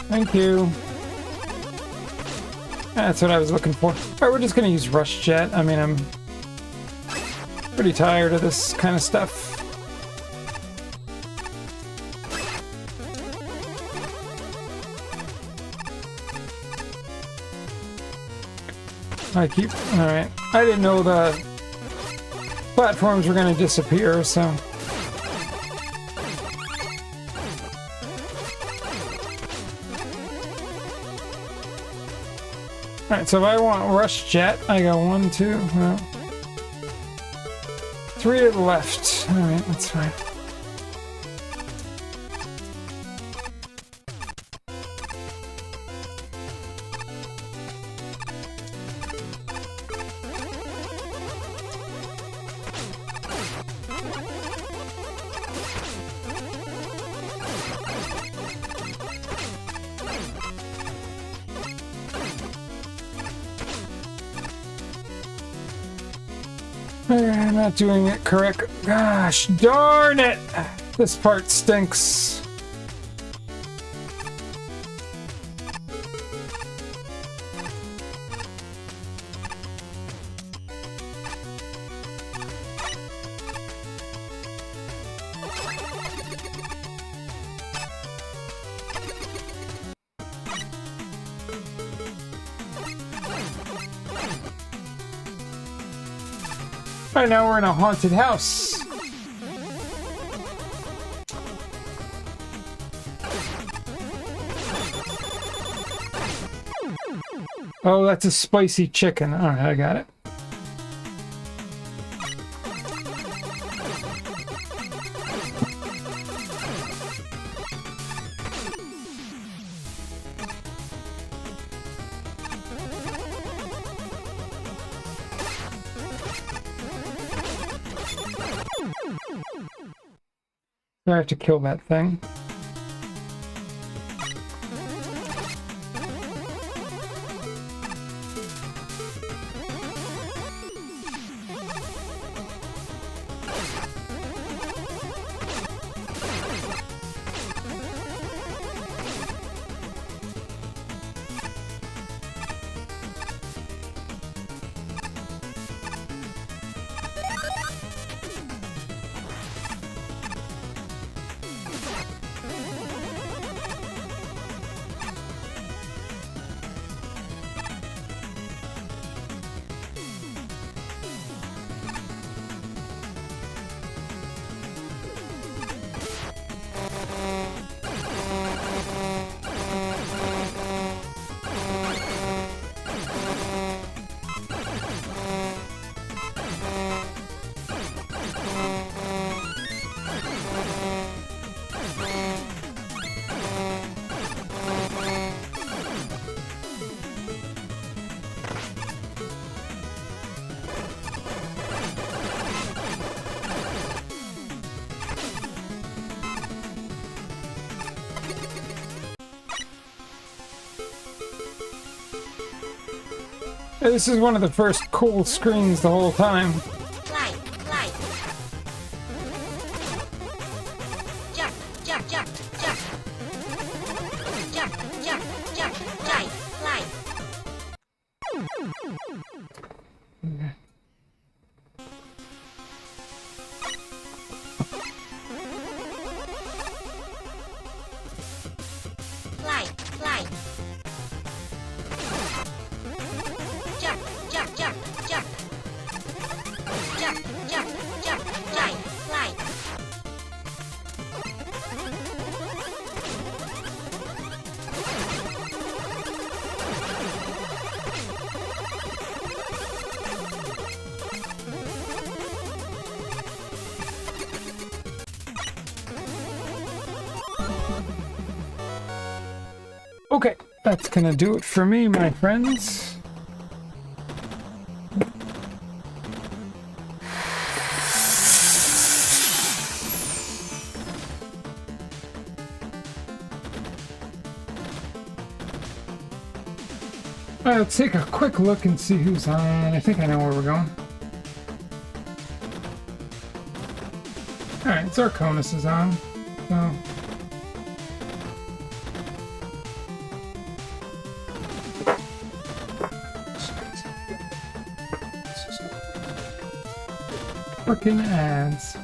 Thank you. That's what I was looking for. Alright, we're just gonna use Rush Jet. I mean, I'm pretty tired of this kind of stuff. Alright. I didn't know the platforms were gonna disappear, so. Alright, so if I want Rush Jet, I go 1, 2, well. 3 to the left. Alright, that's fine. I'm not doing it correct. Gosh, darn it! This part stinks. Right now we're in a haunted house. Oh, that's a spicy chicken. Alright, I got it. I have to kill that thing. This is one of the first cool screens the whole time. Fly, fly. Jump, jump, jump, jump. Jump, jump, jump, fly, fly. Fly, fly. Jump, jump, jump, jump. Jump, jump, jump, fly, fly. Okay, that's gonna do it for me, my friends. Let's take a quick look and see who's on. I think I know where we're going. Alright, Zarkonis is on. So. Frickin' ads.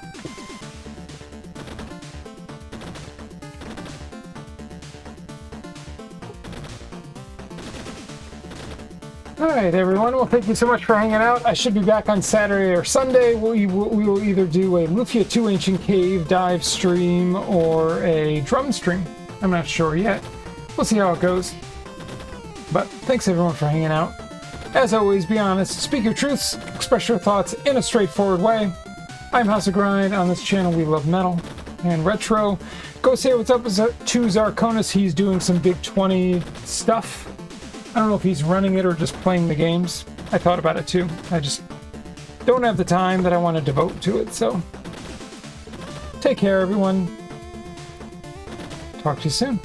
Alright everyone, well thank you so much for hanging out. I should be back on Saturday or Sunday. We will either do a Lufia 2 Ancient Cave dive stream or a drum stream. I'm not sure yet. We'll see how it goes. But thanks everyone for hanging out. As always, be honest, speak your truths, express your thoughts in a straightforward way. I'm House of Grind. On this channel, we love metal and retro. Go say what's up to Zarkonis. He's doing some Big 20 stuff. I don't know if he's running it or just playing the games. I thought about it too. I just don't have the time that I want to devote to it, so take care, everyone. Talk to you soon.